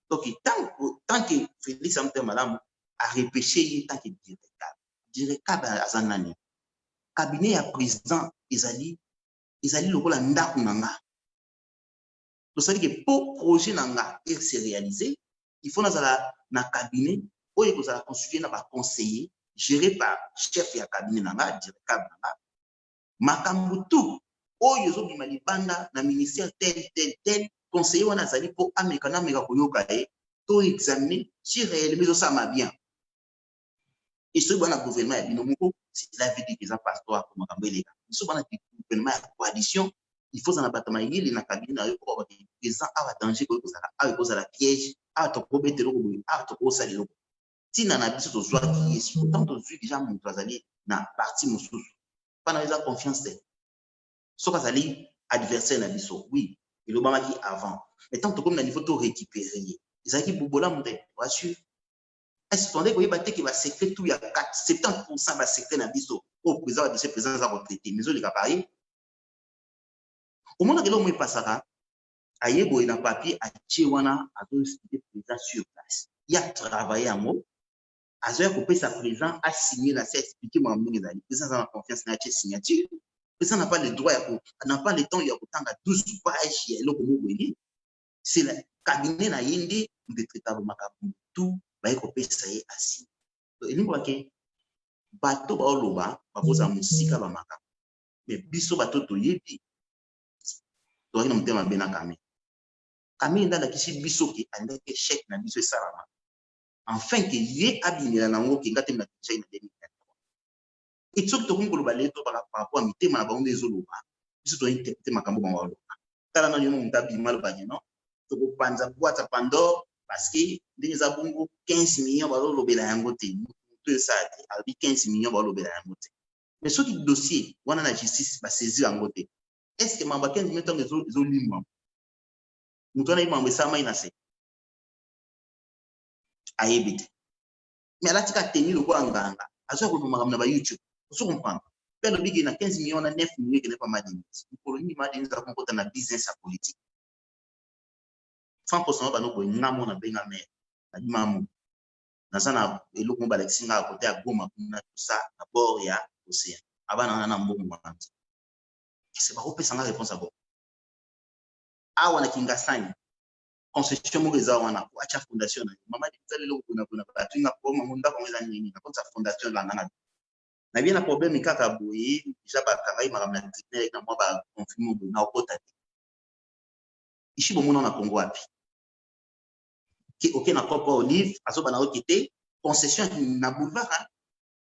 Donc tant que Félix Amte madame a repêché tant que directeur azanani. Cabinet ya président ezali lokola ndaku nanga. Donc ça dit que pour projet nanga et se réaliser, il faut na cabinet oyo kozala constitué na ba conseiller géré par chef ya cabinet nanga directeur nanga. Makambo tout oyo zo bima libanda na ministère tel conseiller wana azali pour amekana meka koyoka to examiner si réellement ça m'a bien. Et ce bon gouvernement ya bino moko c'est la vie des pasteurs comme makambelela. Ce bon gouvernement ya coalition il faut en battre maïli na cabinet na yo ko ba président a danger ko kozala a kozala piège a to ko betelo ko a to ko salelo. Tina na biso to zwa ki yesu autant to zwi déjà mon azali na parti mosusu. Pas na la confiance te. So kazali adversaire na biso oui il obama ki avant mais tant que comme na niveau to récupérer ezaki bobola monte rassure est-ce qu'on est koyeba te ki ba secret tout ya 70% ba secret na biso au président de ce président za retraité mais oli ka parler au moment que l'homme passera ayebo na papier a wana a to expliquer président sur place il a travaillé en mot a zoya ko pesa président a signé la c'est expliquer moi mbongo ezali président za confiance na signature président n'a pas le droit, n'a pas le temps, il y a autant de 12 pages, il y a c'est le cabinet na yindi, de traiter tout, bah, il faut payer assis. Donc, il faut que bateau ba oloba, ba boza musika ba maka. Mais biso bateau to yebi, to ina mutema bena kame. Kame ndala kishi biso ki ande ke chèque na biso salama. Enfin que ye abimela na ngo ki ngate na China 2023. Et tout to ngolo ba leto par rapport à mitema na ba onde ezoloba. Biso to interpréter makambo ba walo. Tala na yomo mutabi mal ba non. To ko panza boîte à Pandore parce que des abongo 15 millions ba lobela yango te. Tout ça a 15 millions ba lobela yango te. Mais ce qui dossier wana na justice ba saisir yango te. Est-ce que mamba 15 millions zo limwa? Mutona imambe sama inase. Ayebite. Mais là, tu as tenu le quoi en ganga. À ce moment na ba YouTube. Vous comprenez? Père big na 15 millions na 9 millions qui n'est pas madine. Pour lui madine ça compte na business à politique. 100% ba no ko ngamo na benga me. Na mamu. Na sana eloko mo balexinga à côté à Goma na tout ça à bord ya océan. Abana na mbongo mwanzi. C'est pas repé sans réponse à bon. Ah wana kinga sani. Concession mo reza wana ko acha fondation na. Mama di tsale lo kuna batunga ko mamunda ko ngeza nini na konsa fondation la nana. Na bien na problème kaka boye déjà ba karai maramna tribunal na moi ba confirmer na okota. Ici bon mon na Congo wapi. Ki OK na Copa Olive azoba na okité concession na boulevard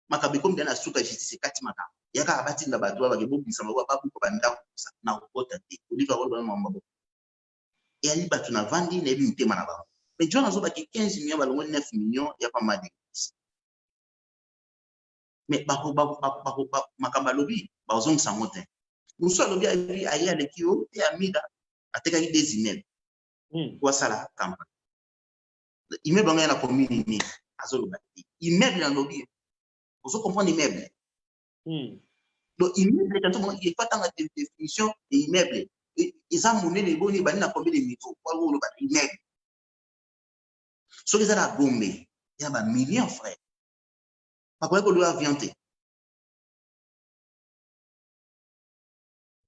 makabe comme bien na suka justice kati maka. Yaka abati na bato ba ke bobisa ba ba ko banda na okota ti. Olive ba ba mamba. Et ali batu na vandi na bi mutema na ba. Mais John azoba ki 15 millions ba longo 9 millions ya pa madi. Mais makamba lobi ba ozong sangote. Muso lobi ayi aleki o te amida ateka ki des immeubles. Kwa sala kamba. Immeuble nga na commune ni azoloba. Immeuble na lobi. Vous comprenez immeuble. Donc immeuble quand il pas tant de définition de immeuble. Ils ont monné les boni bani na combien de niveaux kwa lo ba immeuble. So les ala Gombe, il y a ba millions frère. Pas quoi que lui a vianté.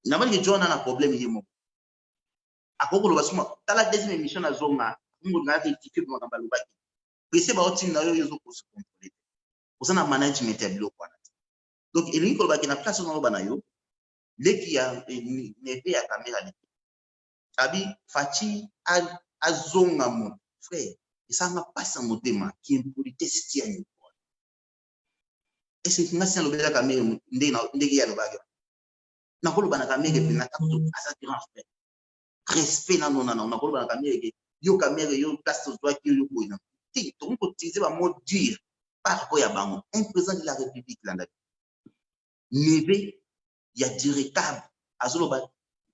Na bali John na problème yemo. Akoko lo basuma tala deuxième émission na zonga, ngo na rectifier ko makamba lo baki. Presse ba otine na yo yezo ko se contrôler. Pour ça na management ya bilo kwa. Donc il ko baki na place no ba na yo. Leki ya neve ya caméra ni. Abi fachi azonga mon frère. Ça m'a pas sans motema qui impolitesse ti ani. Et c'est nga sien lo bela caméra ndenge ya lo baki. Na ko lo ba na caméra pe na tato assurance frère. Respect na non na ko lo ba na caméra yo caméra yo place to toi qui yo ko ina. Ti to ko utiliser ba mot dire par rapport ya bango. Un président de la République là. Neve ya directable azolo ba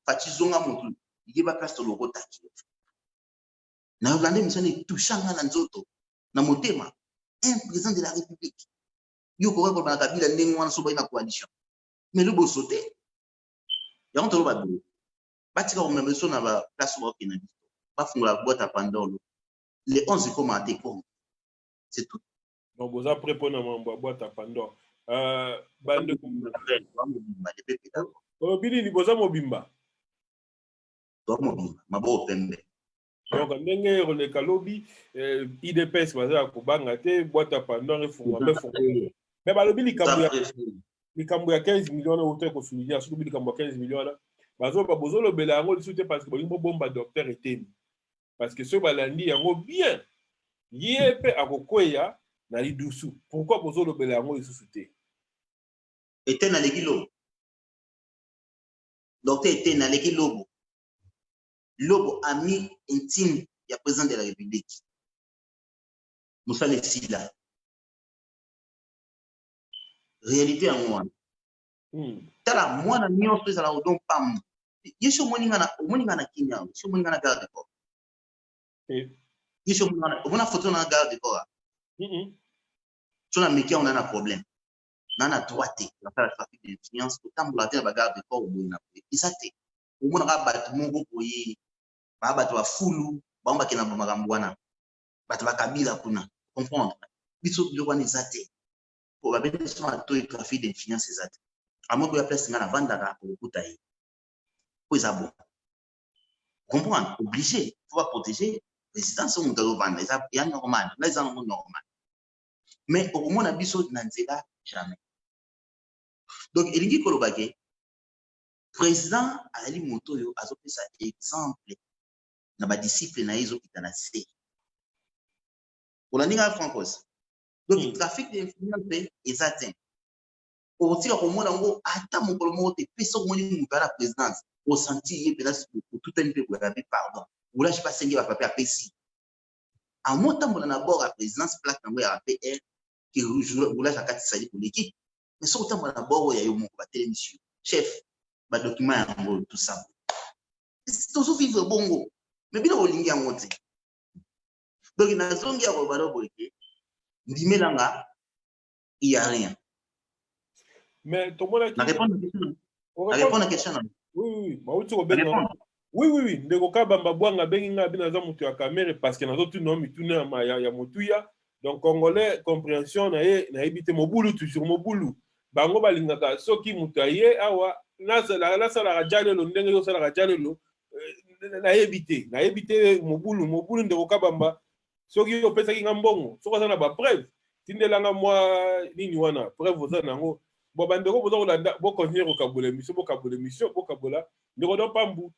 fachi zonga mutu yiba place to logo taki. Na Yolande mission est touchanga na nzoto na motema un président de la République yo ko ba kabila ndenge wana so ba ina coalition mais le bo sauter ya on to ba do batika ko membeso na ba place ba okina ba fungula boîte à Pandore les 11 commentés comme c'est tout. Donc vous après pour na boîte à Pandore bande bili ni boza mobimba to mobimba mabo pembe. Donc ndenge roleka lobi IDPS baza ko banga te boîte à Pandore fungwa mais balobi likambo ya 15 millions na autre ko souligner surtout likambo ya 15 millions là bazo ba bozolo bela yango lisute parce que bolingo bomba docteur etemi parce que ce balandi yango bien yépe akokoya na lidusu pourquoi bozolo bela yango lisusu te était na lekilo docteur était na lekilo lobo ami intime ya président de la République Moussa Lesila réalité en moi tala mwana nyonso ezala odon pam yesho moninga na kinya yesho moninga na garde corps yesho moninga ona photo na garde corps tuna meki on a un problème nana droite la trafic d'influence autant la terre garde corps boina isate omona ka bat mongo boye ba bat wa fulu ba mba kina makambo wana bat ba kabila kuna comprendre biso biloko wana isate pour ba bene so to trafic d'influence isate Amoto ya place ngana vandaka okuta ye. Po eza bon. Comprendre, obligé, faut pas protéger résidence au mutalo vanda, ça y a normal, là c'est normal. Mais au moins na biso na nzela jamais. Donc elingi kolobake président ali moto yo azopesa exemple na ba disciple na izo kitana se. Olaninga francos. Donc trafic d'influence ezaten. Otika komona ngo ata mokolo moko te pesa komoni mutala présidence au senti ye pelas tout un peu pardon. Ou là je pas sengi ba papier apesi. A monta mona na bord à présidence plaque na ya PR qui roulage à 4 sali pour l'équipe. Mais sur autant mona bord ya yo moko ba télémission. Chef, ba document ya tout ça. C'est toujours vivre bongo. Mais bien olingi ya monte. Donc na zongi ya robalo boyeke. Ndimelanga il y a rien. Mais tout le monde a répondre à la question. Oui. Oui. Ndeko kabamba bwanga benginga binaza mutu ya kamere parce que nazo tuna mituna ya mutuya. Donc congolais compréhension na ebité mobulu toujours mobulu. Bango balingaka soki mutaye awa la sala rajalelo ndenge yo sala rajalelo na ebité mobulu ndeko kabamba soki yo pesa kinga mbongo soko sana ba preuve tindelanga mwa nini wana preuve za nango. Bon, bandeko, vous continuez à kabola émission, vous kabola, ne redonne pas mbou.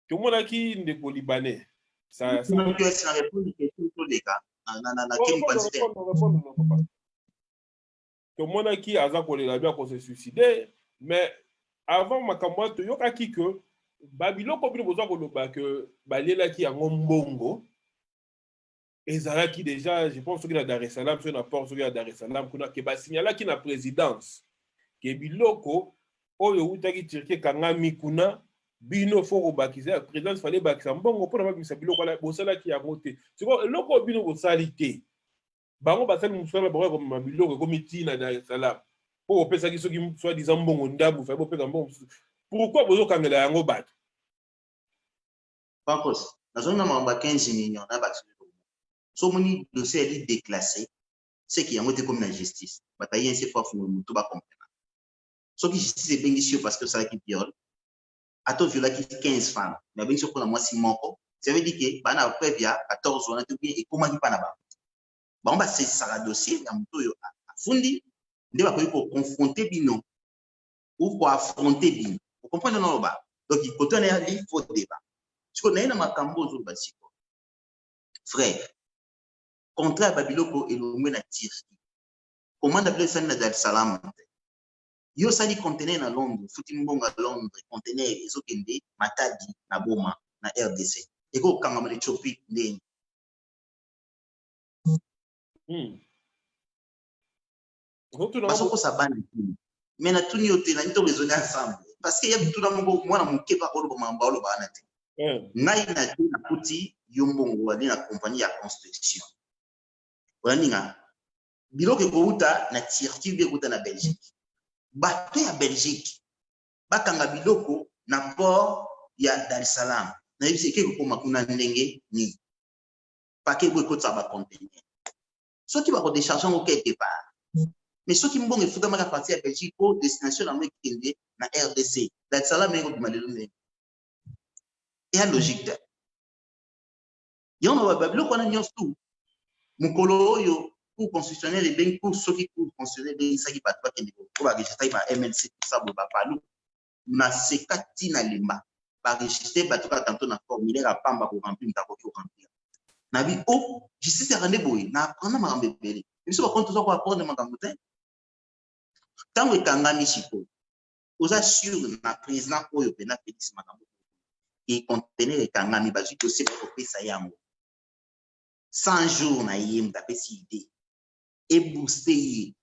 Tout le monde a qui n'est pas libanais. Ça. Non, tu as répondu à question tous les cas. Tout le monde a qui a zakolé la bien qu'on se suicider, mais avant ma camarade, tu as qui que Babylone comme il besoin que Balela qui a un bongo. Et Zara qui déjà, je pense qu'il a Dar es Salaam, sur la porte, sur Dar es Salaam, qu'on a qui va signaler qui na présidence. Que biloko oyo utaki tirke kanga mikuna bino foko bakiza président fallait bakisa mbongo pona bakisa biloko la bosala ki ya moté c'est quoi loko bino bosalite bango basali musala ba ko mabiloko ko mitina Dar es Salaam po pesa ki soki soit disant mbongo ndabu fa bo pesa mbongo pourquoi bozo kangela yango bato Pankos nazona mamba 15 millions na bakisi so moni dossier est déclassé c'est qui yango te comme la justice bataille c'est pas fou tout ba comprendre. Ce qui justice est bien parce que ça qui viole. À toi, viola qui 15 femmes. Mais bien sûr, pour la moi, si manque, ça veut dire que, bah, na preuve, il y a 14 ans, et comment il pas là-bas. Bah, on va c'est ça le dossier, il y a un peu à fundi, on va pour confronter bino, ou pour affronter bino. Vous comprenez, non, là-bas. Donc, il faut tenir il faut débat. Ce qu'on a dans ma cambo, frère, contrat à Babiloko et le mena Tirki. Comment d'appeler ça dans Dar es Salaam? Yo sali conteneur na Londres, futi mbonga Londres, conteneur ezokende Matadi na Boma na RDC. Eko kangama le chopi ndeni. Parce que ça bana kini. Mais na tuni yote na nito raisonner ensemble. Parce que ya bituna mbongo mwana mukepa oloba mamba oloba anate. Ngai na tuna kuti yombongo wali na compagnie ya construction. Olaninga biloko ko uta na Turquie be uta na Belgique. Bato ya Belgique bakanga biloko na port ya Dar es Salaam na yebisi ke ko makuna ndenge ni paquet boy ko tsaba conteneur soki ba ko décharger ngo quelque part mais soki mbongo efuta maka partie ya Belgique pour destination na mekende na RDC Dar es Salaam ngo dumalelo ne ya logique de yo no ba biloko na nyos tout mukolo oyo pour constitutionnel et bien pour ceux qui pour constitutionnel bien ça qui pas que pour enregistrer par MLC tout ça ba palu na sekati na limba ba enregistrer ba tout tantôt na formulaire à pamba pour remplir ndako ko remplir na bi o justice rende boy na prendre makambe bele biso ba compte tout ça ko apprendre makambo te tango ekangami chiko oza sûr na président oyo pena Félix makambo et conteneur ekangami ba juste aussi pour pesa yango 100 jours na yemba pesi idée et booster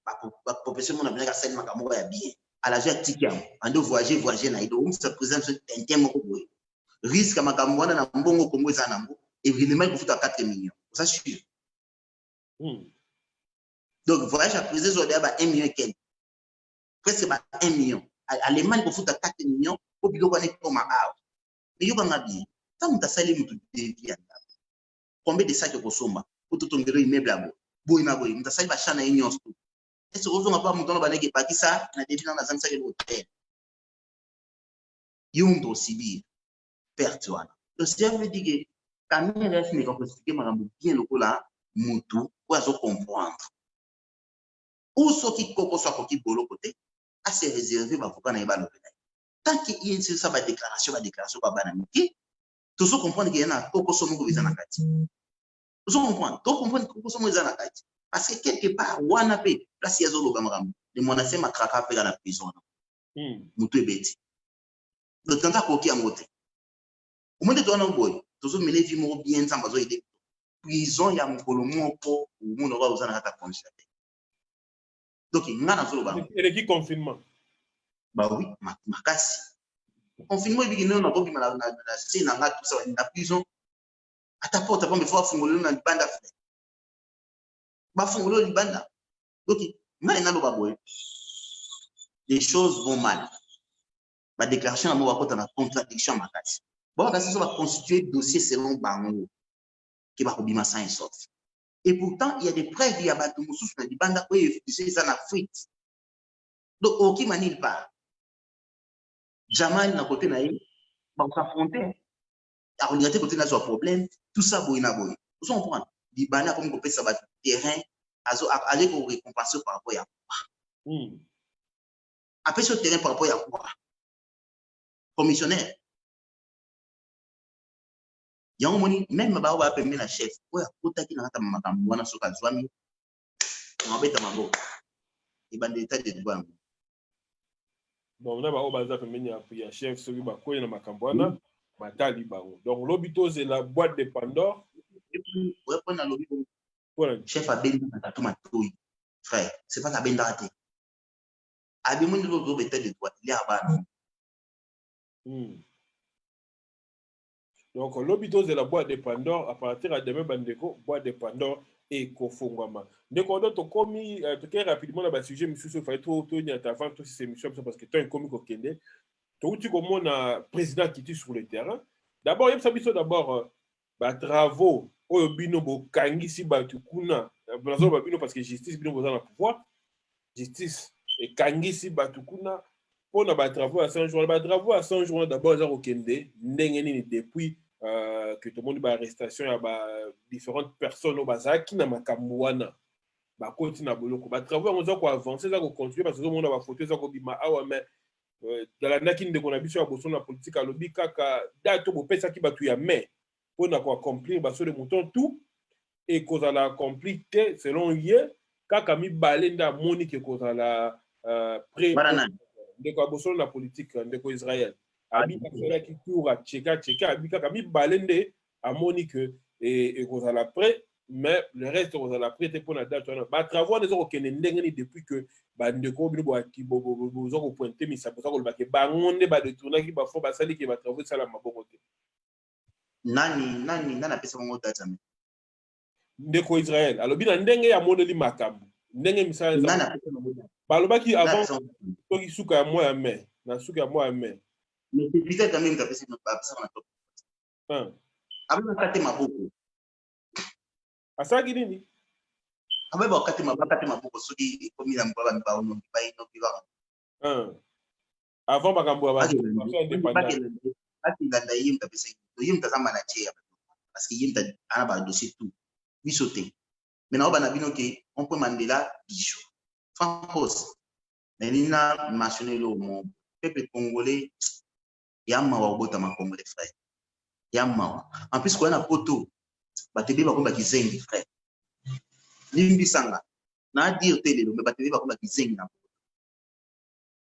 la profession mon avenir à celle makamoko ya bien à la jet tikiam ando voyager na ido ça présente un thème ko boy risque makambo na mbongo kongo za nambo et vraiment il faut 4 millions ça sûr donc voyage à présent zo ba 1 million quel presque ba 1 million allemagne il faut 4 millions pour biloko ne comme a mais yo banga bien tant mutasali mutu devia combien de sacs ko somba pour tout tongelo immeuble abo boy na boy mutasali ba chana nyonso est-ce que vous n'avez pas monté dans le bâti ça, on a défini dans la zone de l'hôtel. Yon doit subir, perte. Donc, ça veut dire que quand on reste mais qu'on explique bien le coup là, moutou, pour comprendre. Ou ce qui coco soit qui bolo côté, assez réservé, va faut qu'on aille balo. Tant qu'il y a une ça va déclaration, va banamiki, tout ça comprendre qu'il y a un coco somme que vous en avez. Tout ça comprendre, tout comprendre que coco somme vous en avez. Parce que quelque part, wana pe, place yazo lo gamram, de mon assez ma kraka pe dans la prison. Moutou et bêti. Le temps à coquille à moté. Au moins de toi non boy, tout ça me lève mo bien sans besoin de prison ya mukolo moko ou mon aura aux anata constaté. Donc il n'a pas le et qui confinement. Bah oui, ma casse. Confinement il vient non pas na c'est na tout ça na prison. À ta porte pas me faut fungolo na banda fait. Ba fungolo ni banda. Donc mais na lo ba boy. Les choses vont mal. La déclaration à moi va na contradiction ma casse. Bon, ça va constituer dossier selon Bango qui va obima sans sort. Et pourtant, il y a des preuves, il y a des moussous dans les bandes qui c'est en Afrique. Donc, aucune manière pas. Jamal n'a côté naïf, va s'affronter. La réalité côté n'a pas problème. Tout ça, boy na boy. Vous comprenez? Les bandes comme on peut ça va terrain, aller pour récompenser par rapport à quoi. Après ce terrain par rapport à quoi? Commissionnaire. Il y a un moment, même si on va appeler la chef, on va qui n'a pas makambo wana soka zwami, on va mettre mambo. Il va d'état de droit. Bon, on a ba baza pembeni ya chef soki ba koyi na makambo wana, matali bango. Donc l'obito c'est la boîte de Pandore. Et puis, ouais, on a l'obito. Voilà. Chef a bien tout matouille. Frère, c'est pas la ben d'arrêter. A bien mon l'autre état de droit, il y a bas. Donc, l'obito de la boîte de Pandore, à partir de demain, bandeko, boîte de Pandore et Kofongwama. Donc, on a commis, très rapidement, le sujet, monsieur, il fallait tout avant toutes ces émissions, parce que tu as un commis au Kenya. Tu comme on a président qui est sur le terrain. D'abord, il y a d'abord travaux, au bino, kangisi, batukuna, parce que justice, bino, dans le pouvoir, justice, et kangisi, batukuna, pour les travaux à 100 jours. Les travaux à 100 jours, d'abord, ils ont Kende, depuis que tout le monde a arrestation, il y a différentes personnes au bazar qui n'a pas kamouana. Bah, continue à boloko. Bah, travaux, on a avancé, ça va continuer parce que tout le monde a photo, ça va bima. Ah ouais, mais dans la nakine de qu'on a vu sur la position de la politique, à l'obi, kaka, dato, bo pesa qui batu ya mais, pour n'a pas accomplir, bah, sur le mouton, tout, et qu'on a accompli, selon hier, kaka mi balenda monique, qu'on a la pré. Ndeko aboso na politique ndeko Israël abi affaire qui tour à cheka abi kaka mi balende amoni que et kozala prêt mais le reste kozala prêt pour na date ba travaux les autres kene ndengeni depuis que ba ndeko bino ki bozo ko pointer misa bozo ko ba ke ba ngonde ba détourner ki ba fo ba sali ki ba travaux sala maboko te nana pesa ngo data me ndeko Israël alobi na ndenge ya modeli makambo ndenge misala nana pesa ngo data balobaki avant toki suka ya moya mai na suka ya moya mai mais c'est bizarre quand même ta pesa na top abana kate maboko asaki nini ababa kate maboko soki komi na mbaba mi ba ono ba ino bi ba avant makambo ya ba la yim ta pesa yim ta zamba na tia parce que yim ta ana ba dossier tout bi sauter maintenant on a bino que on peut Mandela bijou Francos mais il n'a mentionné le mot peuple congolais yamma wa bota ma congolais frère yamma en plus qu'on a poto batebe ba komba kizengi frère limbi sanga na dire tele mais batebe ba komba kizengi na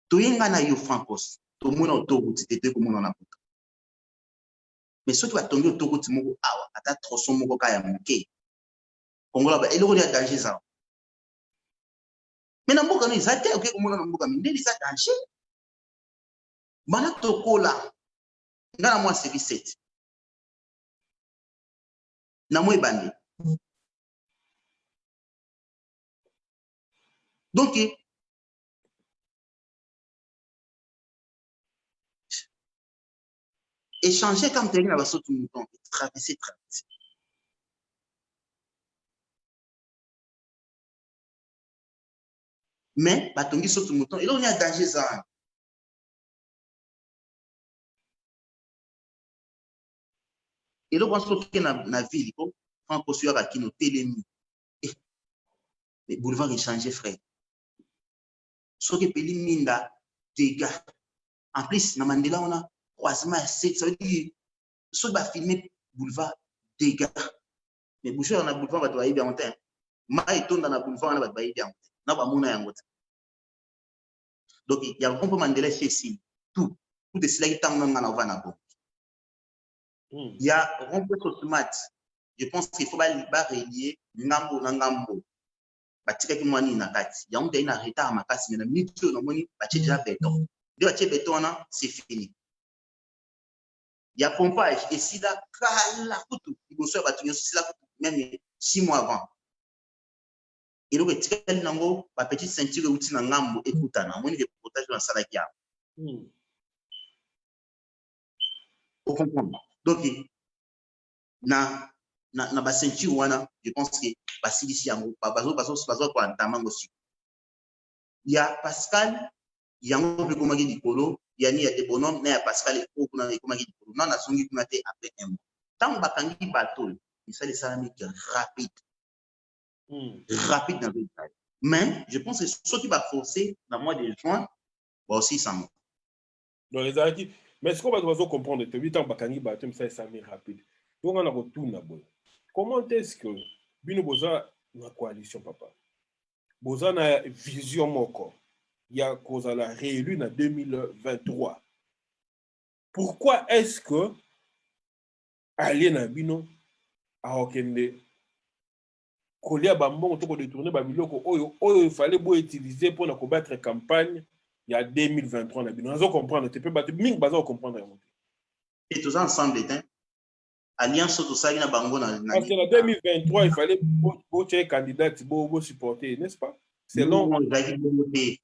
to yenga na yo Francos to mona autoroute te ko mona na poto mais ceux qui va tomber autoroute moko awa ata tronçon moko ka ya moke kongola ba eloko ya danger ça. Mais dans le cas, ils ont été comme on a dit, ils ont danger. Mana tokola, ngana moi service 7. Na moi bandi. Donc échanger comme tu es là sur tout le monde, traverser. mais batongi soki mouton et là on est à danger ça. Et là on soki na ville ko Franco sur à kino telemi le boulevard est changé frère soki peli minda dégâts en plus na Mandela on a croisement à 7 ça veut dire soki ba filmer boulevard dégâts mais boucher on a boulevard ba toyi bien temps mai tonda na boulevard na ba bayi bien na ba mona yango. Donc il y a un peu Mandela chez ici tout de cela qui t'a on a va bon. Il y a un peu automat. Je pense qu'il faut pas relier ngambo na ngambo. Batika ki mwani na kati. Il y a un peu un retard ma kasi mais na minute na moni ba déjà béton. De ba béton na c'est fini. Il y a pompage et si là kala kutu il faut soit batunyo si là même 6 mois avant. Et donc etikali nango ba petite ceinture outi na ngambo ekutana moni de potage na sala kia. Au comprendre. Donc na ba ceinture wana je pense que basilisi yango bazo kwa ntamango aussi. Il y a Pascal yango pe komaki dikolo yani ya de bonhomme na ya Pascal ko kuna komaki dikolo na songi kuna te après un mois. Tant bakangi bateau il ça les salami rapide. Rapide dans le détail. Mais je pense que ceux qui va forcer dans le mois de juin va aussi s'en. Donc les arrêtés mais ce qu'on va comprendre c'est 8 ans bakangi bateau ça salami rapide. Donc on a retourné à bon. Comment est-ce que bino boza na coalition papa boza na vision moko ya cause la réélu en 2023 pourquoi est-ce que allié na bino a okende kolia bambongo to ko détourner ba biloko oyo il fallait bo utiliser pour na combattre campagne il y a 2023 na bino on comprendre tu peux battre ming baza comprendre et tous ensemble éteint alliance tout ça na bango na parce que en 2023 il fallait bo check candidat bo supporter n'est-ce pas c'est long frère ça pour voter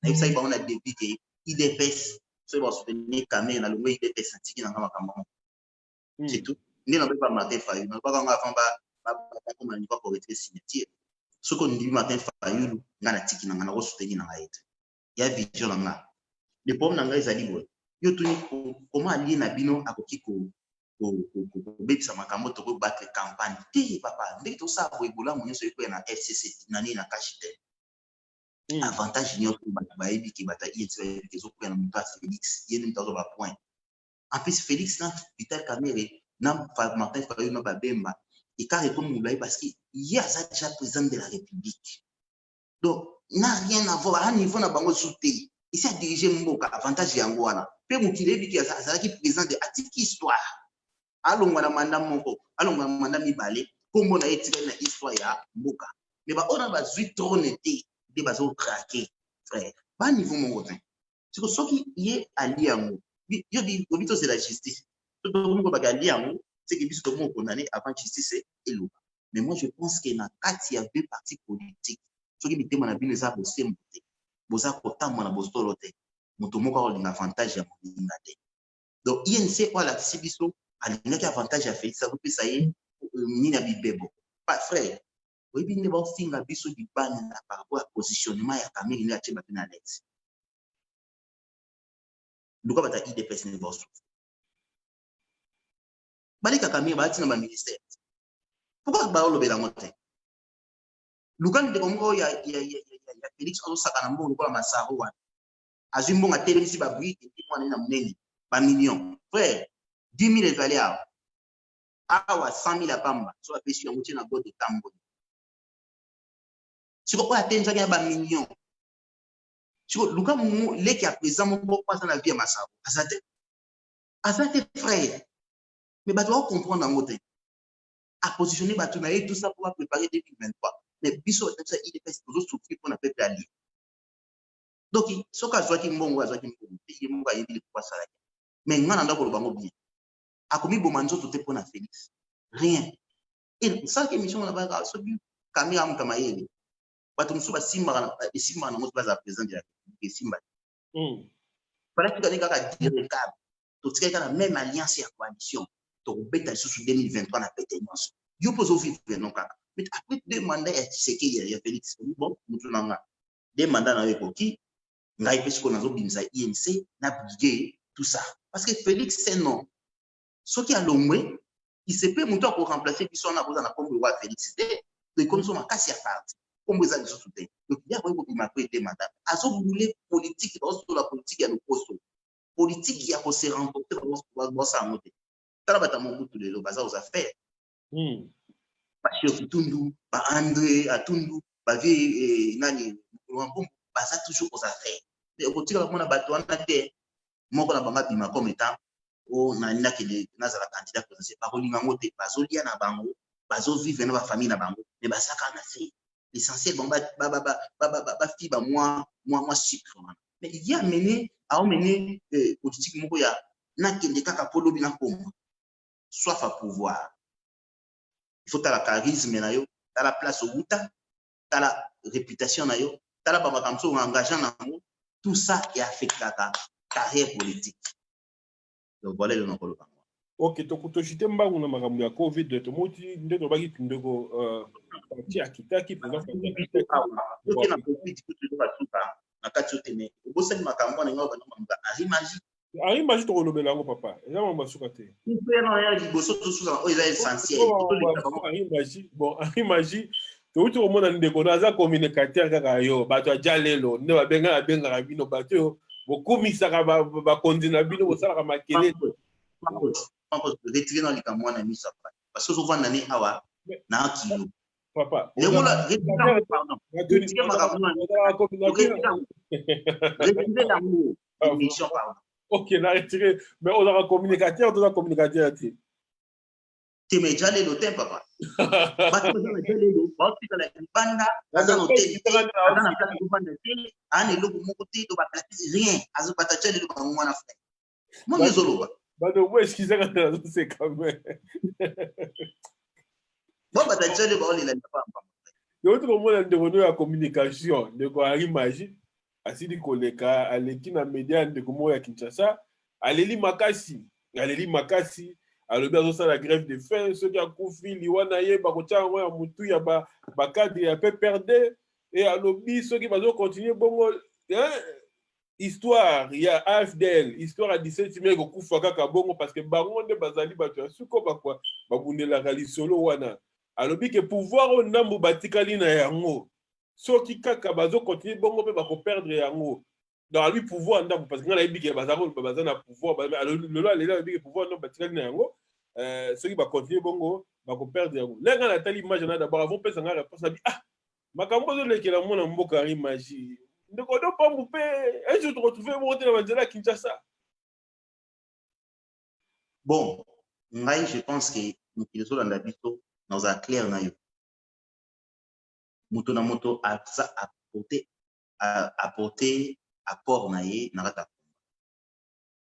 et ça il va on a depuis que IDPS ce va soutenir Kamé na longo IDPS atiki na ngama kambo c'est tout ni na pas Martin Fayulu na pas quand avant ba comme ni pas pour être signature ce qu'on dit Martin Fayulu ngana tiki na ngana ko soutenir na ngaite ya vision na nga le problème na nga ezali bo yo tuni comment allier na bino akoki ko bebisa makambo to ko battre campagne te papa ndeki to sa bo ebola mo nyeso eko na FCC nani na kashite avantage ni ko ba ebi ki bata IET ke zo ko na muta Félix yeni mutazo ba point en plus Félix na Vital Kamerhe na Martin Fayulu na Babemba et car répondre Moulaye parce qu'il y a déjà président de la République donc n'a rien à voir à niveau na bango souté ici a dirigé mboka avantage yango wana pe mukile bi ki azala ki président de atiki histoire alongwa na manda moko alongwa na manda mibale kombo na etika na histoire ya mboka mais ba ona ba zui trône te de bazo craquer frère ba niveau mongo te c'est que soki yé ali yango yo di obito c'est la justice tout le monde ba ali yango c'est que biso to mo condamné avant justice et l'eau mais moi je pense que na kati ya deux partis politiques soki bitema na bino za bosse mbote boza kotamwa na bostolo te moto moko alinga avantage ya molinga te donc INC wala sibiso alingaki avantage ya Félix akopesa ye nini ya bibebo pas frère oyebi nde baofinga biso libani na par rapport ya positionnement ya Kamere nde atie bape na net luka bata IDPS nde baosouffre baleka Kamere baati na baministère pourquoi baolobela yango te luka ndeko moko ya Félix azosaka na mbongo lokola masaro wana azwi mbongo atelemisi babrike epi mwana ye na monene bamillion frère 10 000 ezali awa awa 100 000 apamba so apesi yango tie na godo tamboli siko oyo atenzaki ya bamillion siko luka leki ya président moko aza na vie ya masabo aza te frère mais bato bakomprendre yango te apositionne bato na ye tout ça pour préparer 2023 mais biso batanisa IDPS tozosouffrir mpona peuple alie donc soki azwaki mbongo azwaki mbongo te ye moko ayebi pourquoi asalaki mais nga na ndako lobango bien akomi boma nzoto te mpona Félix rien et ça que mission na ba soki Kamere amuka mayele bato mosusu basimbaka nango baza président de la République esimba balaki kaka direcable totikaki kaka même alliance ya coalition tokobeta lisusu 2023 na pete nyonso yo mpo ozovivre non kaka mais après 2 mandats ya Tshisekedi ya Félix bon motu na nga des mandats na ekoki ngai pe siko nazo bimisa INC na briguer tout ça parce que Félix c'est non ce qui a longwe il se peut monter pour remplacer qui sont na boza na kombo wa Félix de comme ça makasi ya parti kombo za biso soutien donc il y a quoi ko ma prêter mandat azo bouler politique dans la politique ya lokoso politique ya ko se remporter dans sa montée tala bata mo butu lelo baza aux affaires ba Chef Tundu ba André Atundu ba vie nani baza toujours aux affaires mais au côté la mona bato wana te moko na banga bima comme étant o na nina ke nazala candidat potentiel ba kolinga ngote bazolia na bango bazovivre na ba famille na bango mais basaka na se l'essentiel bon ba fi ba moi sucre mais il y a mené à mener politique moko ya na kende kaka polobi na kongo soif à pouvoir il faut la charisme na yo la place au buta la réputation na yo la ba makamso engageant na mo tout ça est affecté à ta carrière politique donc voilà le nom koloba ok tokutoshite mbangu na makambo ya covid tomoti nde tobaki tindeko parti akitaki président ok na covid tout ba suka na kati otene obosani makambo na ngaba na arimaji arimaji tokolobela yango papa eza mambo basuka te mpeno ya liboso tosuka oyo eza essentiel arimaji bon arimaji touti komona ndeko na aza communicateur kaka yo bato aja lelo nde babengaka bino bato oyo bokumisaka bakonzi na bino bosalaka makele retire na likambo wana miso parce que ozovanda ne awa na kilo papa ok na retire mais ozaka communicateur toza communicateur te te me ja lelo te papa bato baza na ja lelo baotikala libanda aza na hotel aza na place kofanda te ana eloko moko te to baplace rien azobata ja lelo bango wana frère mo ezoloba bato bo excusez quand nazoseka me bo bata ja lelo baolela papa yoti komona ndeko no ya communication ndeko arimaji asili koleka aleki na media ndeko moko ya Kinshasa aleli makasi alobi azosala grève de faim soki akufi liwa na ye bakotia yango ya mutu ya bakadre ya PPRD e alobi soki bazokontinue bongo histoire ya AFDL histoire ya 17 mai ekokufa kaka bongo parce que bango nde bazali bato ya suko babundelaka lisolo wana alobi ke pouvoir oyo ndambo batikali na yango soki kaka bazokontinue bongo mpe bakoperdre yango donc alobi pouvoir ndambo parce que nga nayebi ke baza na pouvoir lelo aleli alobi ke pouvoir ndambo batikali na yango soki bakontinue bongo bakoperdre yango lenga natali image na d'abord avant mpesa nga réponse nabi makambo ozolekela mona mboka arimaji ndeko do pambu mpe un jour tokotrouve bongo te na banzela ya Kinshasa bon ngai je pense que mokili tolanda biso naoza clair na yo moto na moto aza apporter apport na ye na kata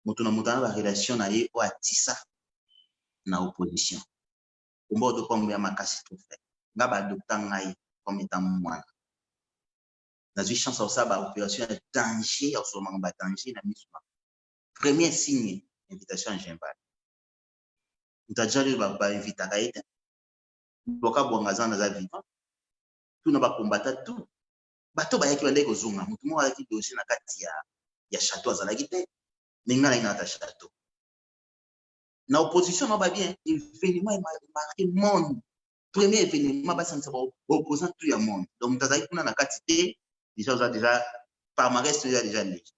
moto na moto na barelation na ye oyo atisa na opposition komba oto pambo ya makasi to fe nga badokta ngai comme étant mwana nazwi chance osala baopération ya danger ya kosolomaka badanger na miso premier signe invitation ya Jean-Val moto aja lelo bainvitaka ye te loka bwanga aza naza vivant tuna bakombata tu bato bayaki bandeki kozonga motu moko ayaki dossier na kati ya château azalaki te ndenge ngai na kata château na opposition na babien événement marqué monde premier événement basanisa baopposant tout ya monde donc moto azalaki kuna na kati te déjà oza déjà palmarès oza déjà lege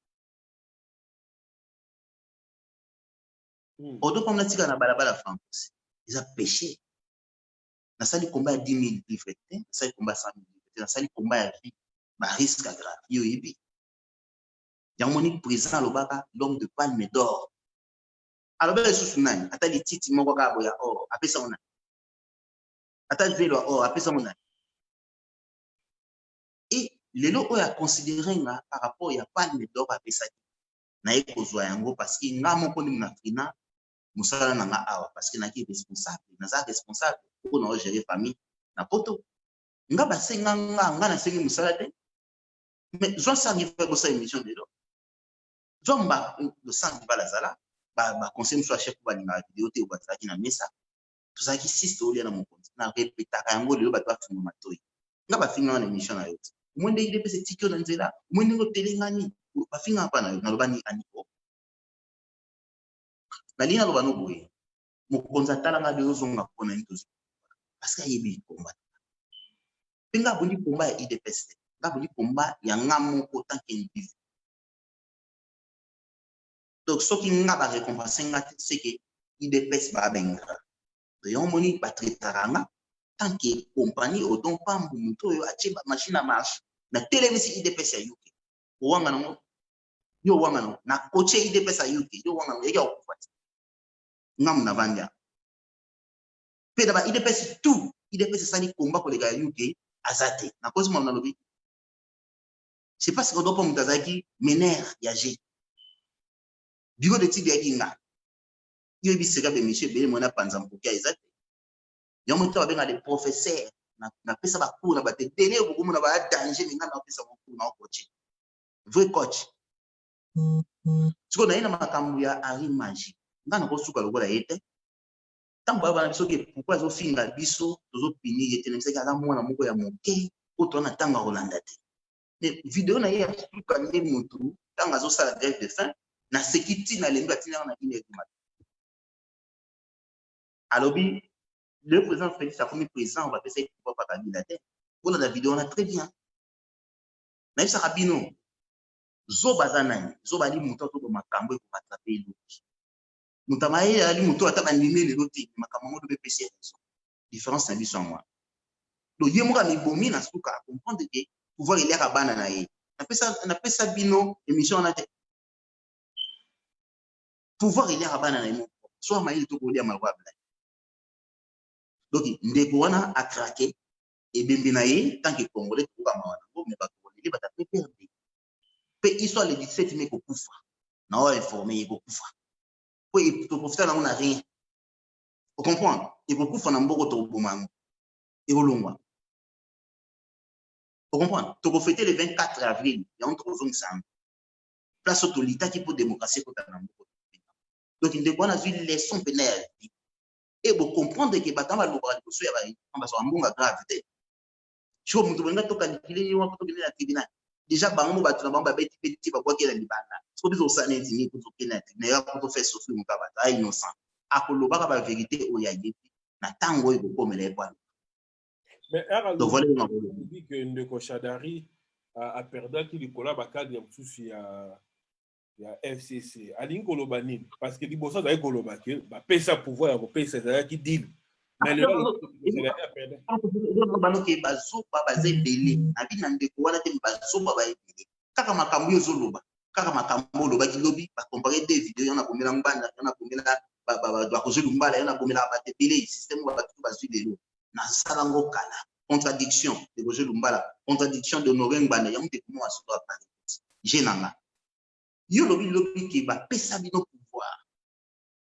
odopamona tika na balabala France eza péché nasali komba ya 10 000 livres te nasali komba ya 100 000 livres te nasali komba ya vie barisque grave yo oyebi yango moni président alobaka l'homme de palme d'or alobaka lisusu nani ata lititi moko kaka boya or apesa ngo nani ata velo ya or apesa ngo nani e lelo oyo aconsidéré nga par rapport ya palme d'or apesaki naye kozwa yango parce que nga moko ndi munafrina mosala na nga awa parce que naki responsable naza responsable mpona ogérer famille na poto nga basenga nga nasengi mosala te mais zwa sangi fa kosala émission lelo zomba losangi balazala baconseil mosusu achef po balingaka video te bazalaki na mesa tozalaki 6 tolia na mokonzi na repetaka yango lelo bato bafinga matoi nga bafinga na émission na yo te mwende IDPS tikio na nzela mwende ngo telengani bafinga hapa na lobani aniko na lina lobano boye mokonza talanga de ozonga pona ntozi parce que yebi combat pinga bundi combat ya IDPS nga bundi combat ya ngamo ko tant qu'individu. Donc ce qui nga ba récompenser nga c'est que IDPS ba benga yon moni ba traiteranga tant que compagnie au don pas muto yo ache machine à marche na télévision IDPS ya UK wanga no yo wanga no na coach IDPS ya UK yo wanga no ya okufati ngam na vanja pe da ba IDPS tout IDPS sali combat ko lega ya UK azate na cause mo na lobi c'est parce que do pas mutazaki mener ya G bigo de tibi ya kinga yo bi sega be monsieur bele mona panza mpokia azate yo moto abenga les professeurs na pesa ba cours na ba te télé beaucoup na ba danger ninga na pesa ba cours na coach vrai coach siko na ina makambu ya Henri Magie ngana ko suka lokola yete tambo ba biso ke pourquoi zo finga biso tozo pini yete na misaka la mwana moko ya moke ko tona tanga Rolanda te mais vidéo na ye suka ne mutu tanga zo sala grève de faim na sécurité na lenga tina na ine kuma alobi le président Félix a commis président on va passer pour pas Kabila te on a la vidéo on a très bien mais ça rabino zo bazana zo bali mutu to makambo ko matraper l'autre mutamaye ali mutu ata bandime le loti makambo de BPC différence na biso moi do yemuka mi bomi na suka comprendre que pouvoir il y a bana na ye na pesa bino émission na te pouvoir il y a bana na ye soit maïli to ko dia malwa bla donc ndeko wana a craqué et bembe na ye tant que congolais ko kama wana ko me ba congolais ba ta perdre pe histoire le 17 mai ko kufa na o informer ko kufa ko e to profiter na on rien vous comprenez et ko kufa na mboko to bomango et olongwa vous comprenez to ko fêter le 24 avril ya on to zong sam place autorité qui pour démocratie ko na mboko donc ndeko wana zui leçon pénale et vous comprendre que batamba lobra ko so ya ba amba so ambonga grave cho mutu benga to calculer yo ko to kena tribunal déjà bango batu na bango ba beti ba kwa kela libanda so biso sana nzini ko to kena na ya ko to faire souffrir mu kabata ay innocent akoloba ba vérité o ya yepi na tango ko komela kwa mais ara donc voilà dit que Ndeko Shadari a perdu qui likola ba cadre mususu ya FCC alingi koloba nini parce que liboso za koloba ke ba pesa pouvoir ya ko pesa za ki deal mais le banoke bazoba bazebele na bina ndeko wana te bazoba baebele kaka makambo yo zoloba kaka makambo loba kilobi ba comparer des vidéos yana komela mbanda yana komela ba kozulu mbala yana komela ba tebele système ba batu bazwi lelo na salango kala contradiction de kozulu mbala contradiction de Honoré Mbanda ya mute kuma waso ba pare jenanga yo lobi ke ba pesa bino pouvoir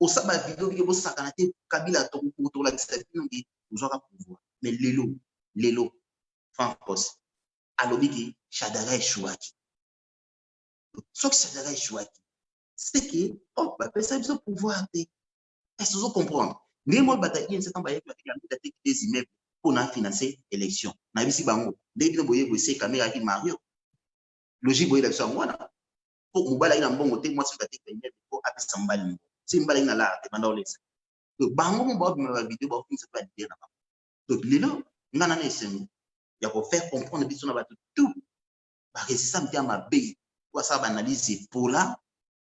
osaba vidéo ki bo sakana te Kabila to ko la discipline ngi uzoka pouvoir mais lelo Francos alobi ki Shadara Chouaki so que Shadara Chouaki c'est que oh ba pesa biso pouvoir te est-ce que vous comprenez mais moi bataille c'est en baye que des immeubles pour na financer élection na bisi bango dès boye boye caméra ki Mario logique boye la biso ngwana pour mobala ina mbongo te moi c'est ka te pour apesa mbali c'est mbala ina la te banda olesa donc bango mo ba ma vidéo ba finisa pas dire na donc lelo ngana na esemi ya ko faire comprendre biso na bato tout ba résistance ya mabe pour ça ba analyse pour là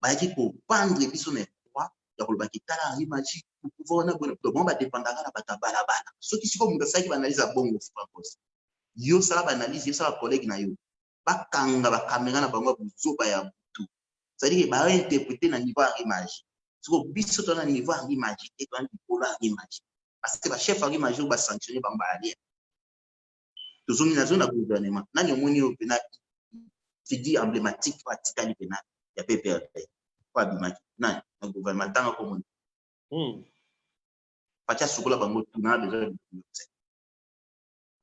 ba ki ko pendre biso na quoi ya ko ba ki tala image pour pouvoir na bon ba dépendanga na bata balabala so ki siko munga saki ba analyse bongo Francos yo sala ba analyse yo sala collègue na yo ba kanga ba caméra na bango buzoba ya tout c'est-à-dire que ba interpréter na niveau image siko biso to na niveau image et to na niveau image parce que ba chef à image ba sanctionner ba mbali to zoni na zona gouvernement nani omoni o pena figure emblématique pratiquement pena ya PPRD kwa bimaki nani na gouvernement tanga ko mon pacha sukola bango tuna déjà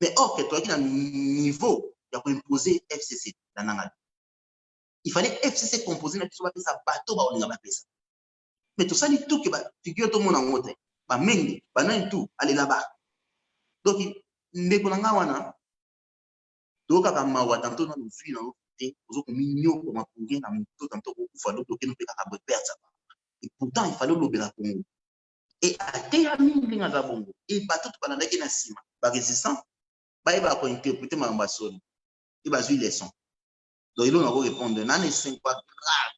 mais or que toi qui na niveau ya ko imposer FCC na nanga il fallait FCC composer na biso ba pesa bato ba olinga ba pesa mais tout ça dit tout que ba figure to mona ngote ba mengi ba nani tout aller là-bas donc ndeko nanga wana Donc, quand on tantôt dans nos vies, dans nos côtés, aux autres mignons, comme on pourrait, dans nos tantôt, tantôt, il fallait bloquer nos pécacs à perdre ça. Et pourtant, il fallait bloquer la Congo. Et à terre, il y a Bongo. Et bateau, tu parles avec un ciment. Par résistant, il va interpréter ma ambassade. Il va jouer les sons. Donc, il va répondre. Non, mais c'est pas grave.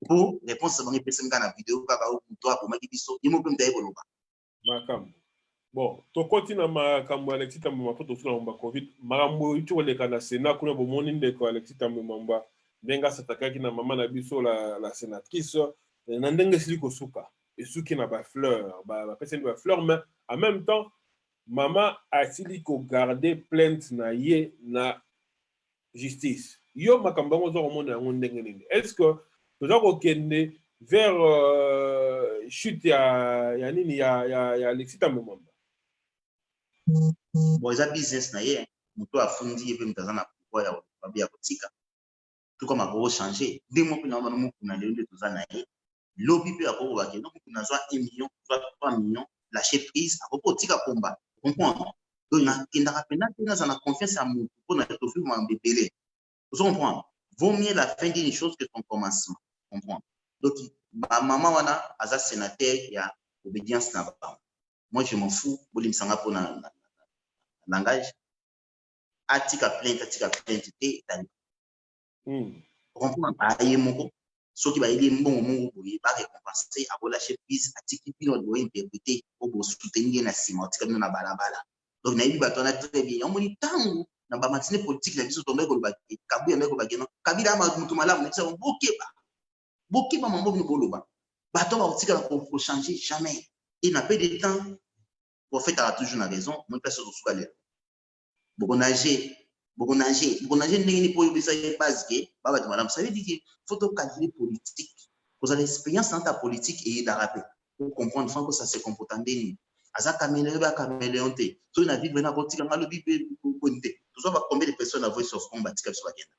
Pour répondre à mon épisode dans la vidéo, pour toi, pour ma question, il m'a pas dit. Bon, to continue makambo Alexis Tambemba po tofuna mba Covid. Makambo itu oleka na Sénat kuna bomoni ndeko Alexis Tambemba ndenga satakaki na mama na biso la sénatrice na ndenge sili kosuka. Esuki na ba fleur, ba pesa ba fleur mais en même temps mama asili ko garder plainte na ye na justice. Yo makambo ngo zo komona ngo ndenge nini. Est-ce que toza ko kende vers chute ya nini ya Alexis Tambemba? Bon, ils ont business naïe, moto a fondi et puis m'tazana na pouvoir ya babia kotika. Tout comme a beau changer. Dès mon pina on a le de tout ça naïe. Lobby peut avoir baké donc on a soit 1 million, soit 3 millions, lâcher prise à propos tika combat. Comprends? Donc na kindara pena pena ça na confiance à mon pour na to film en bébé. Vous comprenez? Vaut mieux la fin d'une chose que son commencement. Comprends? Donc ma maman wana aza sénateur ya obédience na ba. Moi je m'en fous, bolim sanga pour na langage atika plainte te tani comprendre aye moko soki ba ile mbongo mongo boye ba récompenser a lâcher prise atiki pino doit interpréter au bo soutenir na sima tika na balabala donc na ibi bato na très bien on moni tangu na ba matine politique na biso tombe ko ba kabu ya meko ba geno kabila ma mutu malamu na ça bokeba mambo ni boloba bato ba tika ko changer jamais et n'a pas de temps pour fait a toujours na raison mon personne sous galère Bogonager n'est pas obligé parce que madame ça veut dire qu'il faut calculer politique vous avez l'expérience dans ta politique et d'araber pour comprendre que ça se comporte en déni aza caméléon te so na vie bena politique ngalo bibe bonité tout ça va combien de personnes à voice of combat tika so bagenda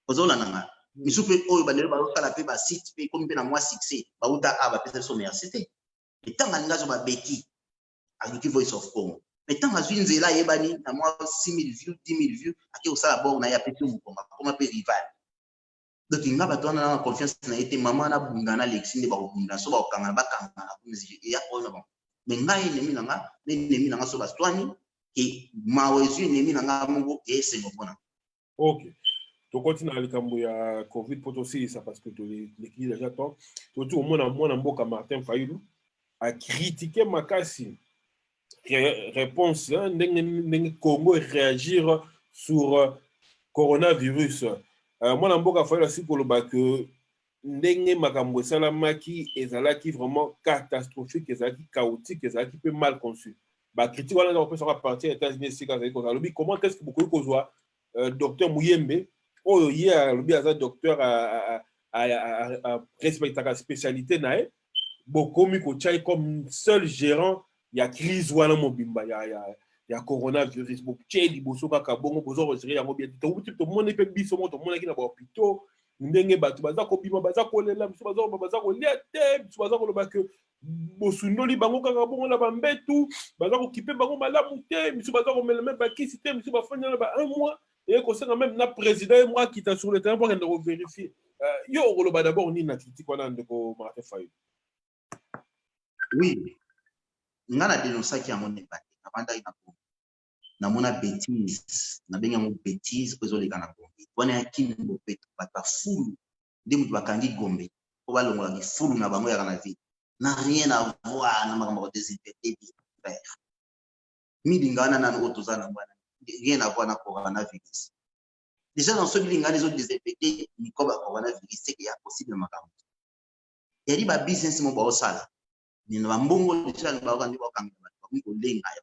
ozola nanga misupe oyo balelo ba kala pe ba site pe comme na moi succès ba uta aba peut-être so merci et tant ngazo ba beki avec voice of Congo. Mais tant que je là, il y a 6 000 views, 10 000 views, à ça la borne, il y a petit ou comme un peu rival. Donc, il n'y a pas de confiance, il y a maman, na bungana, l'exine, de bakunda, so bakanga, bakanga, il y a pas de bon. Mais il y a des nanga, les nanga, so bastouani, et mawezu, les nanga, mongo, et c'est bon. Ok. Tu continues à aller à Covid pour aussi ça parce que tu l'écris déjà toi. Tu au moins mboka Martin Fayulu a critiqué Makassi. Réponse Congo réagir sur coronavirus. Moi na mboka Fayulu si koloba que ndenge makambo salamaki ezalaki vraiment catastrophique, ezalaki chaotique, ezalaki peu mal conçu. Ba critique wana on peut sortir partir aux États-Unis si quand comment est-ce que beaucoup kozwa docteur Muyembe oh hier le bien docteur a respecté la spécialité nae bokomi ko chai comme seul gérant il y a crise wana mobimba il y a coronavirus bo chai liboso kaka bongo bozo resiri yango bien to mona pe biso mo to mona ki na ba hôpitaux ndenge bato baza ko bima baza ko lela biso baza ko lia te biso baza ko loba que bosundoli bango kaka bongo na bambetu baza ko kipe bango malamu te biso baza ko mela même ba kisi te biso ba fanya na ba 1 mois. Et concernant même le président et moi qui t'a sur le terrain pour vérifier. Yo, d'abord, on a une critique de Martin Fayulu. Oui, on a dénoncé qu'il y a mon impact. Na mona bêtise, na benga mo bêtise pour les gars na Gombe. On a qui nous peut pas fou. Des mutu bakandi Gombe. Pour ba longola ni fou na bango ya na vie. N'a rien à voir na makambo désinfecté frère. Midingana na otoza na bwana. Rien à voir na coronavirus. Déjà dans ce bilinga les autres désinfectés ni comme coronavirus c'est qu'il y a possible makambo. Il y a dit ba business mo ba osala. Ni na mbongo déjà ni ba kandi ba kanga ba ko lenga ya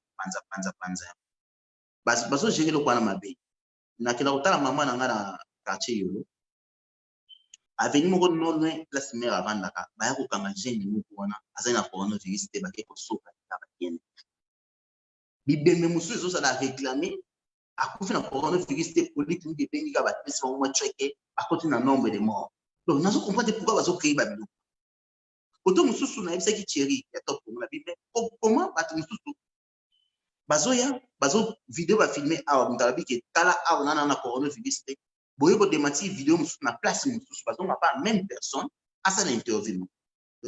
panza. Baso gérer le kwa na mabe. Na kila kotala mama na ngana quartier yolo. Aveni moko non loin place mère avant naka. Ba ya ko kanga jeune mo wana azana coronavirus te ba ke ko soka ta ba kene. Bibembe musu zo sala réclamer akufi na coronavirus te politique de bengi ka ba pesa mo cheke akoti na nombre de morts. Donc nazo comprendre pourquoi bazo créer ba bilo. Auto mususu na ebisa ki chéri ya top na bibe comment ba mususu bazo vidéo va filmer awa mutalabi ke tala awa na coronavirus te boye ko démentir vidéo na place mususu bazo nga pas même personne à ça l'interview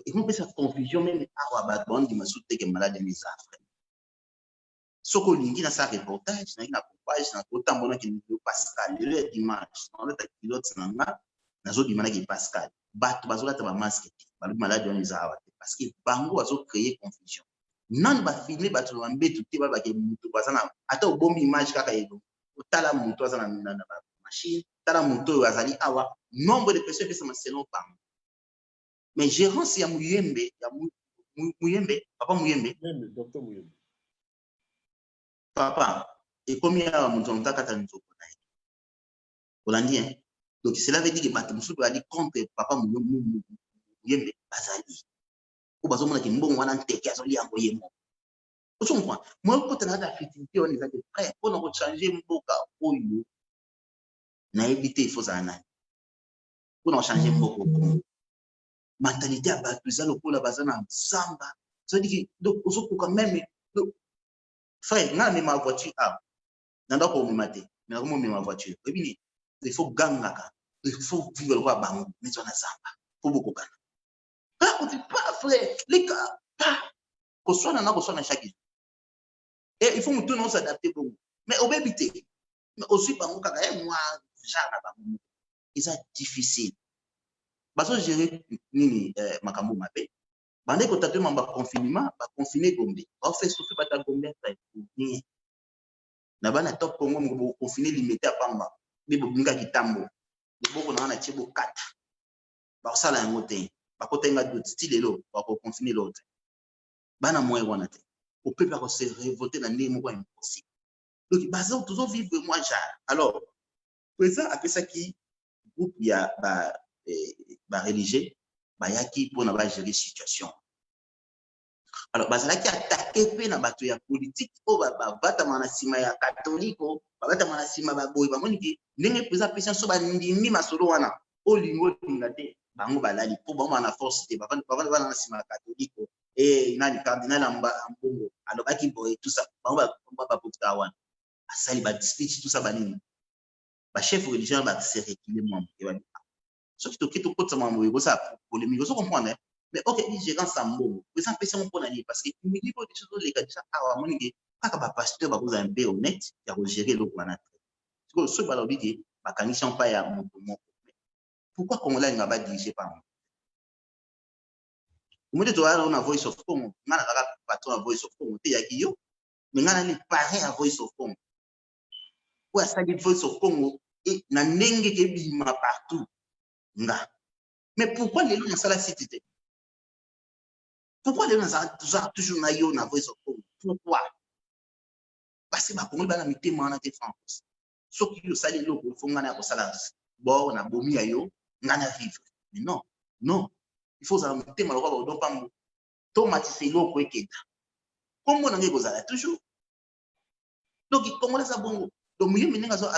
et on peut faire confusion même awa ba bande masu te ke malade les afres soko lingi na sa reportage na page na kotambola ke vidéo Pascal le dimanche on a pilote na nazo dimana ke Pascal bato bazo lata ba masque ba malade les afres parce que bango bazo créer confusion non ba filmer bato ba mbetu te ba ke mutu bazana ata obombi image kaka yelo otala mutu azana na machine tala mutu azali awa nombre de personnes pesa selon bango mais gérance ya Muyembe papa Muyembe docteur Muyembe papa et combien awa mutu ntaka ta nzoko na ye olandi hein donc cela veut dire que bato musu ba di contre papa Muyembe bazali ko bazomona ke mbongo wana nteke azoli yango yemo osomwa moi côté na activité on est prêt pour nous changer mboka oyo na éviter il faut ça pour nous changer mboka mentalité à bato za lokola bazana samba ça dit que donc osokuka même frère nga même ma voiture a nanda ko mimate mais comment même ma voiture et bien il faut gangaka il faut vivre quoi bango mais on a samba pour beaucoup kana pas on dit pas frère les gars pas ko sona na chaque jour. Et il faut nous tous s'adapter pour vous. Mais au bébé, mais aussi par moi, moi, j'arrive et ça difficile. Parce que gérer nini makambo mabe. Bande ko taté mamba confinement, ba confiner Gombe. On fait souffrir bata Gombe ça ni. Na bana top Congo mo confiner limité à Pamba. Bibo binga kitambo. Boko na na chebo kata. Ba sala ngote. Ba kotenga d'autres style lo, ba ko confiner l'autre. Bana moye wana te. Au peuple à se révolter dans les mots impossible. Donc, basons toujours vivre moi j'ai. Alors, président après ça qui groupe il y a religieux, il y a qui pour ne gérer situation. Alors, basala qui attaqué pe na bato ya politique o bata manasima ya catholique o bata manasima ba boy ba moniki ndenge président président so ba ndimi masolo wana o lingo ngate bango balali po ba na force te ba na sima catholique et nani cardinal ambongo alors baki boy tout ça ba popta wana asali ba speech tout ça banini ba chef religieux ba se reculer moi et ba so ki to kito kotsa mambo yebo ça polémique so comprendre mais ok ni gérant sambo président pesa mon pona ni parce que il dit des choses les gars ça awa moniki kaka ba pasteur ba koza un peu honnête ya ko gérer le wana so ba lobi ke ba kanisa pa ya moto moko pourquoi Congolais nga diriger par moi moi to ala na voice of Congo ngana kaka patron voice of Congo te ya kiyo mais ngana ni parrain à voice of Congo ou à cette voice of Congo et na ndenge ke bima partout nga mais pourquoi les gens ça la cité pourquoi les gens toujours na yo na voice of Congo pourquoi parce que ba Congo ba na mitema na te France so ki yo sali loko fo ngana ko sala bo na bomi ya yo ngana vivre mais non il faut ça mitema loko ba do pambo to matise loko eketa kombo na ngeko zala toujours donc Congo la sa bongo donc mieux meninga azo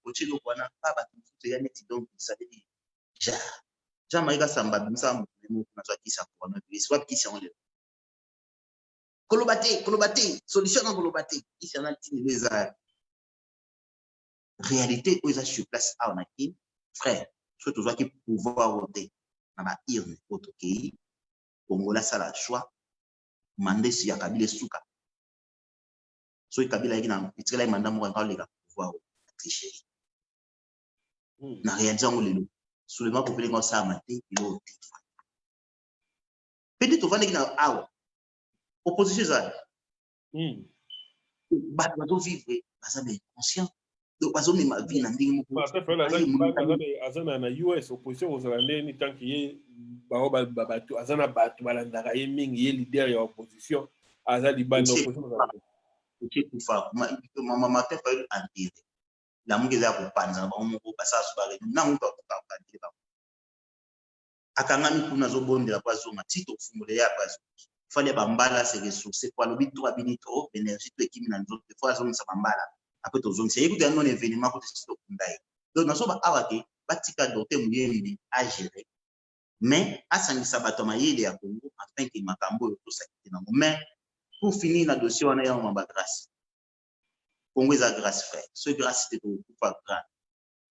coacher loko wana pa ba tout ya net donc ça veut dire ja maika samba bimsa mo na so kisa ko na bi swap kisa on le kolobate solution na kolobate ici on a tini les réalité où ils sur place à on a qui frère surtout toi qui pouvoir voter na ba irne auto pays Congola ça la choix mandé si ya Kabila suka so Kabila ina itela manda mo ka le ka pouvoir tricher na réalité on le Soulèvement populaire comme ça maté il est peut-être on va dire awa opposition ça ba do vivre ça mais conscient donc pas on ma vie na ndenge mo ba fait la azana na US opposition aux Hollandais tant qu'il est ba azana bato balandaka ye mingi ye leader ya opposition azali ba na opposition OK pour faire ma tête pas anti la mungeza kupanza ba moko basa subale na mtu akukapandile ba akangami kuna zobondela kwa zoma tito fungule ya kwa fale bambala se ressources kwa lobi to abinito énergie to ekimi na nzoto fois zoma sa bambala après to zoma c'est écoute un événement ko tito kundai donc na so ba awake batika dote muyeni a gérer mais asangisa bato mayele ya Congo afin que makambo yo to sakite na mais pour finir le dossier, on a eu grâce. Congo est grâce frère. Ce grâce, c'était pour pas grâce.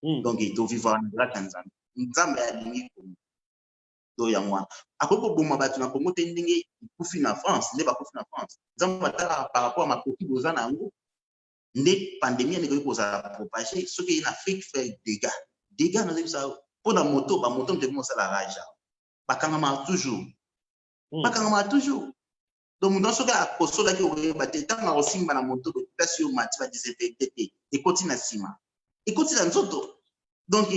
Donc, il doit vivre en grâce en Zambie. Nzambe a limite pour nous. Donc, il y a moi. À propos de ma bâtiment, Congo, tu es pour finir en France. n'est pas pour finir en France. Nzambe par rapport à ma copie de Zanango, les pandémies, on est pour propager. Ce qui est en Afrique fait des dégâts. Dégâts, nous avons ça. Pour la moto, on te ça la rage. Pas quand on toujours. Pas quand on toujours. Donc, dans ce cas, pour ceux qui ont battu, tant qu'on signe la moto, la sur ma va désinfecter et continue à ciment. Et continue à nous. Donc,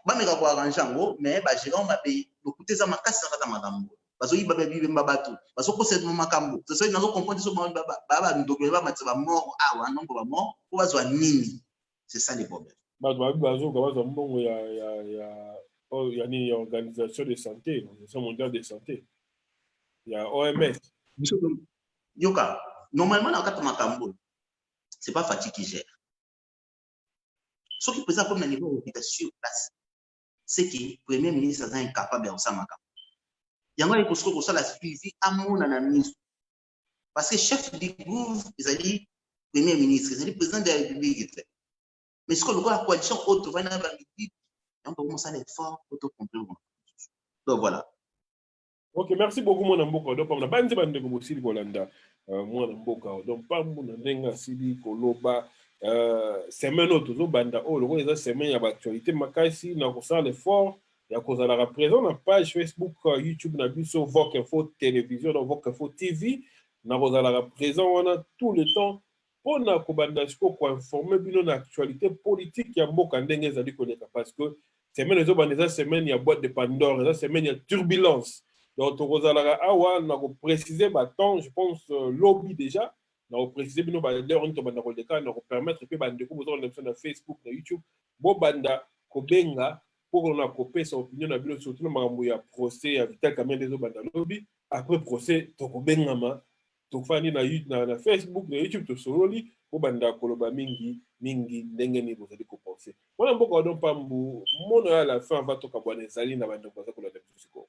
bah, mais on va arranger en gros, mais bah, j'ai on va payer. Donc, écoutez, ça m'a cassé ça madame. Parce que il va vivre ma tout. Parce que c'est mon macambo. C'est ça, ils n'ont compris ce moment. Bah, nous devons pas mettre mort. Ah, ouais, non, pas mort. Pour avoir nini. C'est ça les problèmes. Bah, il y a une organisation de santé, l'Organisation mondiale de santé. Il y a OMS. Yoka, normalement, dans le cas de Macambo, ce n'est pas Fatih qui gère. Ce qui est présent comme un niveau de sur place, c'est que le Premier ministre est incapable de faire ça. Il y a un peu de ça, la suivi à mon analyse. Parce que le chef du groupe, il a dit Premier ministre, il a dit président de la République. Mais ce que la coalition haute va dans la République, on peut commencer à être fort pour tout comprendre. Donc voilà. Ok, merci beaucoup, mon amboka. Donc, on a pas de Bosili Bolanda, mon amboka. Donc, pas mon nenga Sili Koloba, semaine autre, banda. Oh, le roi des semaines, il y a l'actualité. Makasi, n'a pas ça l'effort. Il y a cause à la présent, la page Facebook, YouTube, n'a vu sur Voc Info Télévision, dans Voc Info TV. N'a pas à la présent, on a tout le temps. Pour na kobandasiko pour informer bien l'actualité politique, il y a beaucoup d'engue zali connaître parce que semaine les autres semaine il y a boîte de Pandore, la semaine il y a turbulence. Donc, on a précisé, je pense, lobby déjà. On a précisé, on a permettre que de Facebook, de YouTube, Bobanda, Kobenga, pour qu'on a coupé son opinion, surtout le procès, Vital Kamel des Obanda lobby. Après procès, Tokobengama, Tokfani na Facebook, na YouTube, Tosololi, Bobanda, Koloba Mingi, Nengeni, vous allez compenser. Moi, je ne sais pas, mon à la fin, va tokaboane, Zali, na Banda, pour la décision.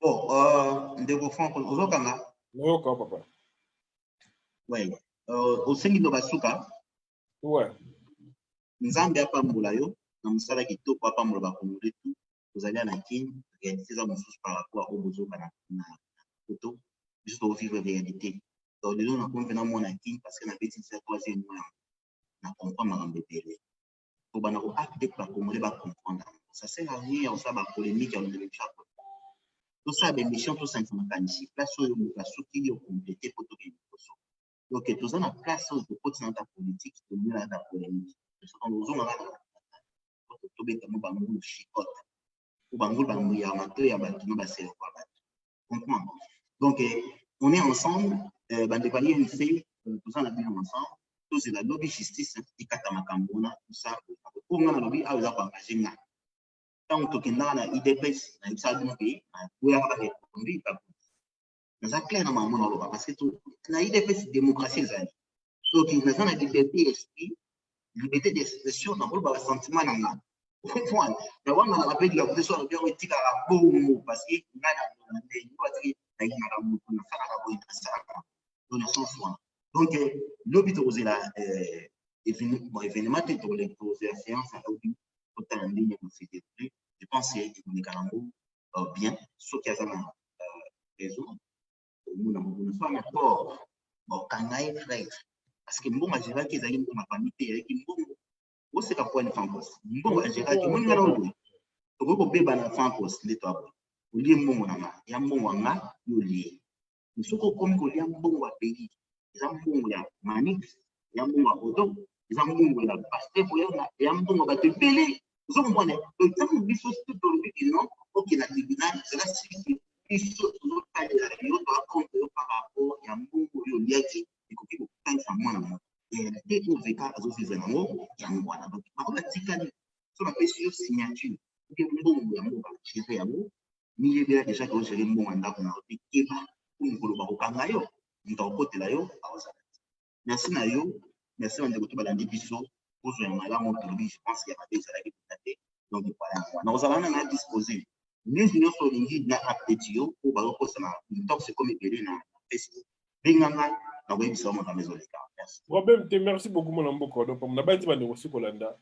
Bon, ndeko Franck, ozokanga? Oyoka papa. Ouais. Osengi ndo basuka? Ouais. Nzambe apambola yo, na musala kitoko apambola bakongole tout. Ozali na kini, réalité za mosusu par rapport au bozoka na photo, juste au vivre réalité. Donc, nous on a convenu mon kini parce que na petit c'est troisième mois. Na comprendre makambe télé. Pour bana ko acte pour bakongole ba comprendre. Ça sert à rien, on ça ba polémique on le chaque. Tout ça, des missions, tout ça, ici. Place où il y a qui ont complété pour tout le monde. Donc, tout ça, la place où il y a politique, c'est mieux la polémique. Parce qu'on nous a tout bête, nous avons une chicote. Nous avons un amateur, il y a un cerveau. Donc, on est ensemble, une fille, tout ça, on a bien ensemble. Tout c'est la lobby justice, qui est Makambona, tout ça. Pour nous, on a lobby, on a engagé. Tant que nous avons IDPS, nous avons pays, nous avons répondu. Nous avons clair dans le monde, parce que nous avons IDPS démocratie. Donc, nous avons la liberté d'esprit, liberté d'expression, nous avons le sentiment. Nous avons la rappel de la position de la politique à la boum, parce que nous avons donc, l'hôpital est là, événement, la séance, en ligne, je pense que c'est bien, ce qui a raison, nous n'avons pas encore, bon, quand il frère, parce que bon, je dirais qu'ils ont une famille, où c'est la point de femme poste. Bon, je dirais que nous avons une femme poste, les trois. Au lieu de mon nama, il y a un bon wanga, il y a un soko comme il y a un bon pays, il y a un bon manix, il y a un bon auto, il y a un bon pasteur, il y a un bon télé. Vous comprenez? Donc, quand vous dites tout dans le but, non, ok, la tribunal, c'est la sécurité. Il faut toujours parler à l'autre par rapport à un bon lien qui est coupé pour faire ça moins. Et dès qu'on veut pas, vous faites un mot, il y a un bon. Donc, par exemple, sur la question signature, il y a un bon, il y a un bon, je fais un mot, mais il y a déjà que j'ai un bon mandat pour nous dire, pour nous collaborer au Canada, nous avons côté là, merci Nayo, merci on est balandi biso. Je pense qu'il y a des donc voilà, nous allons à disposer. news nyonso olingi na update yo po bakoposa na intox comme ebele na Facebook benga ngai nakoyebisa makambo ezoleka. Problème te, merci beaucoup mon amboka. Donc on a pas dit ba négocier Kolanda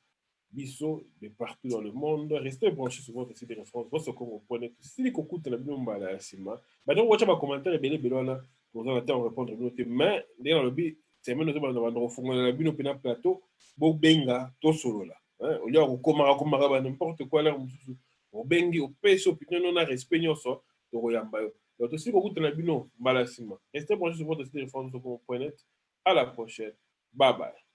biso de partout dans le monde. Restez branchés sur votre site de référence votre Congo.net. Si les coucou te na bino mbala ya sima ba donc watcha ba commentaire ebele belona pour en attendre répondre bino te mais dans le but c'est même nous ba refongola na bino pena plateau bo benga to solo là hein au lieu ko komara ba n'importe quoi là au bengi au peso opinion non na respect nyonso to koyamba yo. Donc si coucou te na bino mbala ya sima. Restez branchés sur votre site de référence Congo.net. À la prochaine. Bye bye.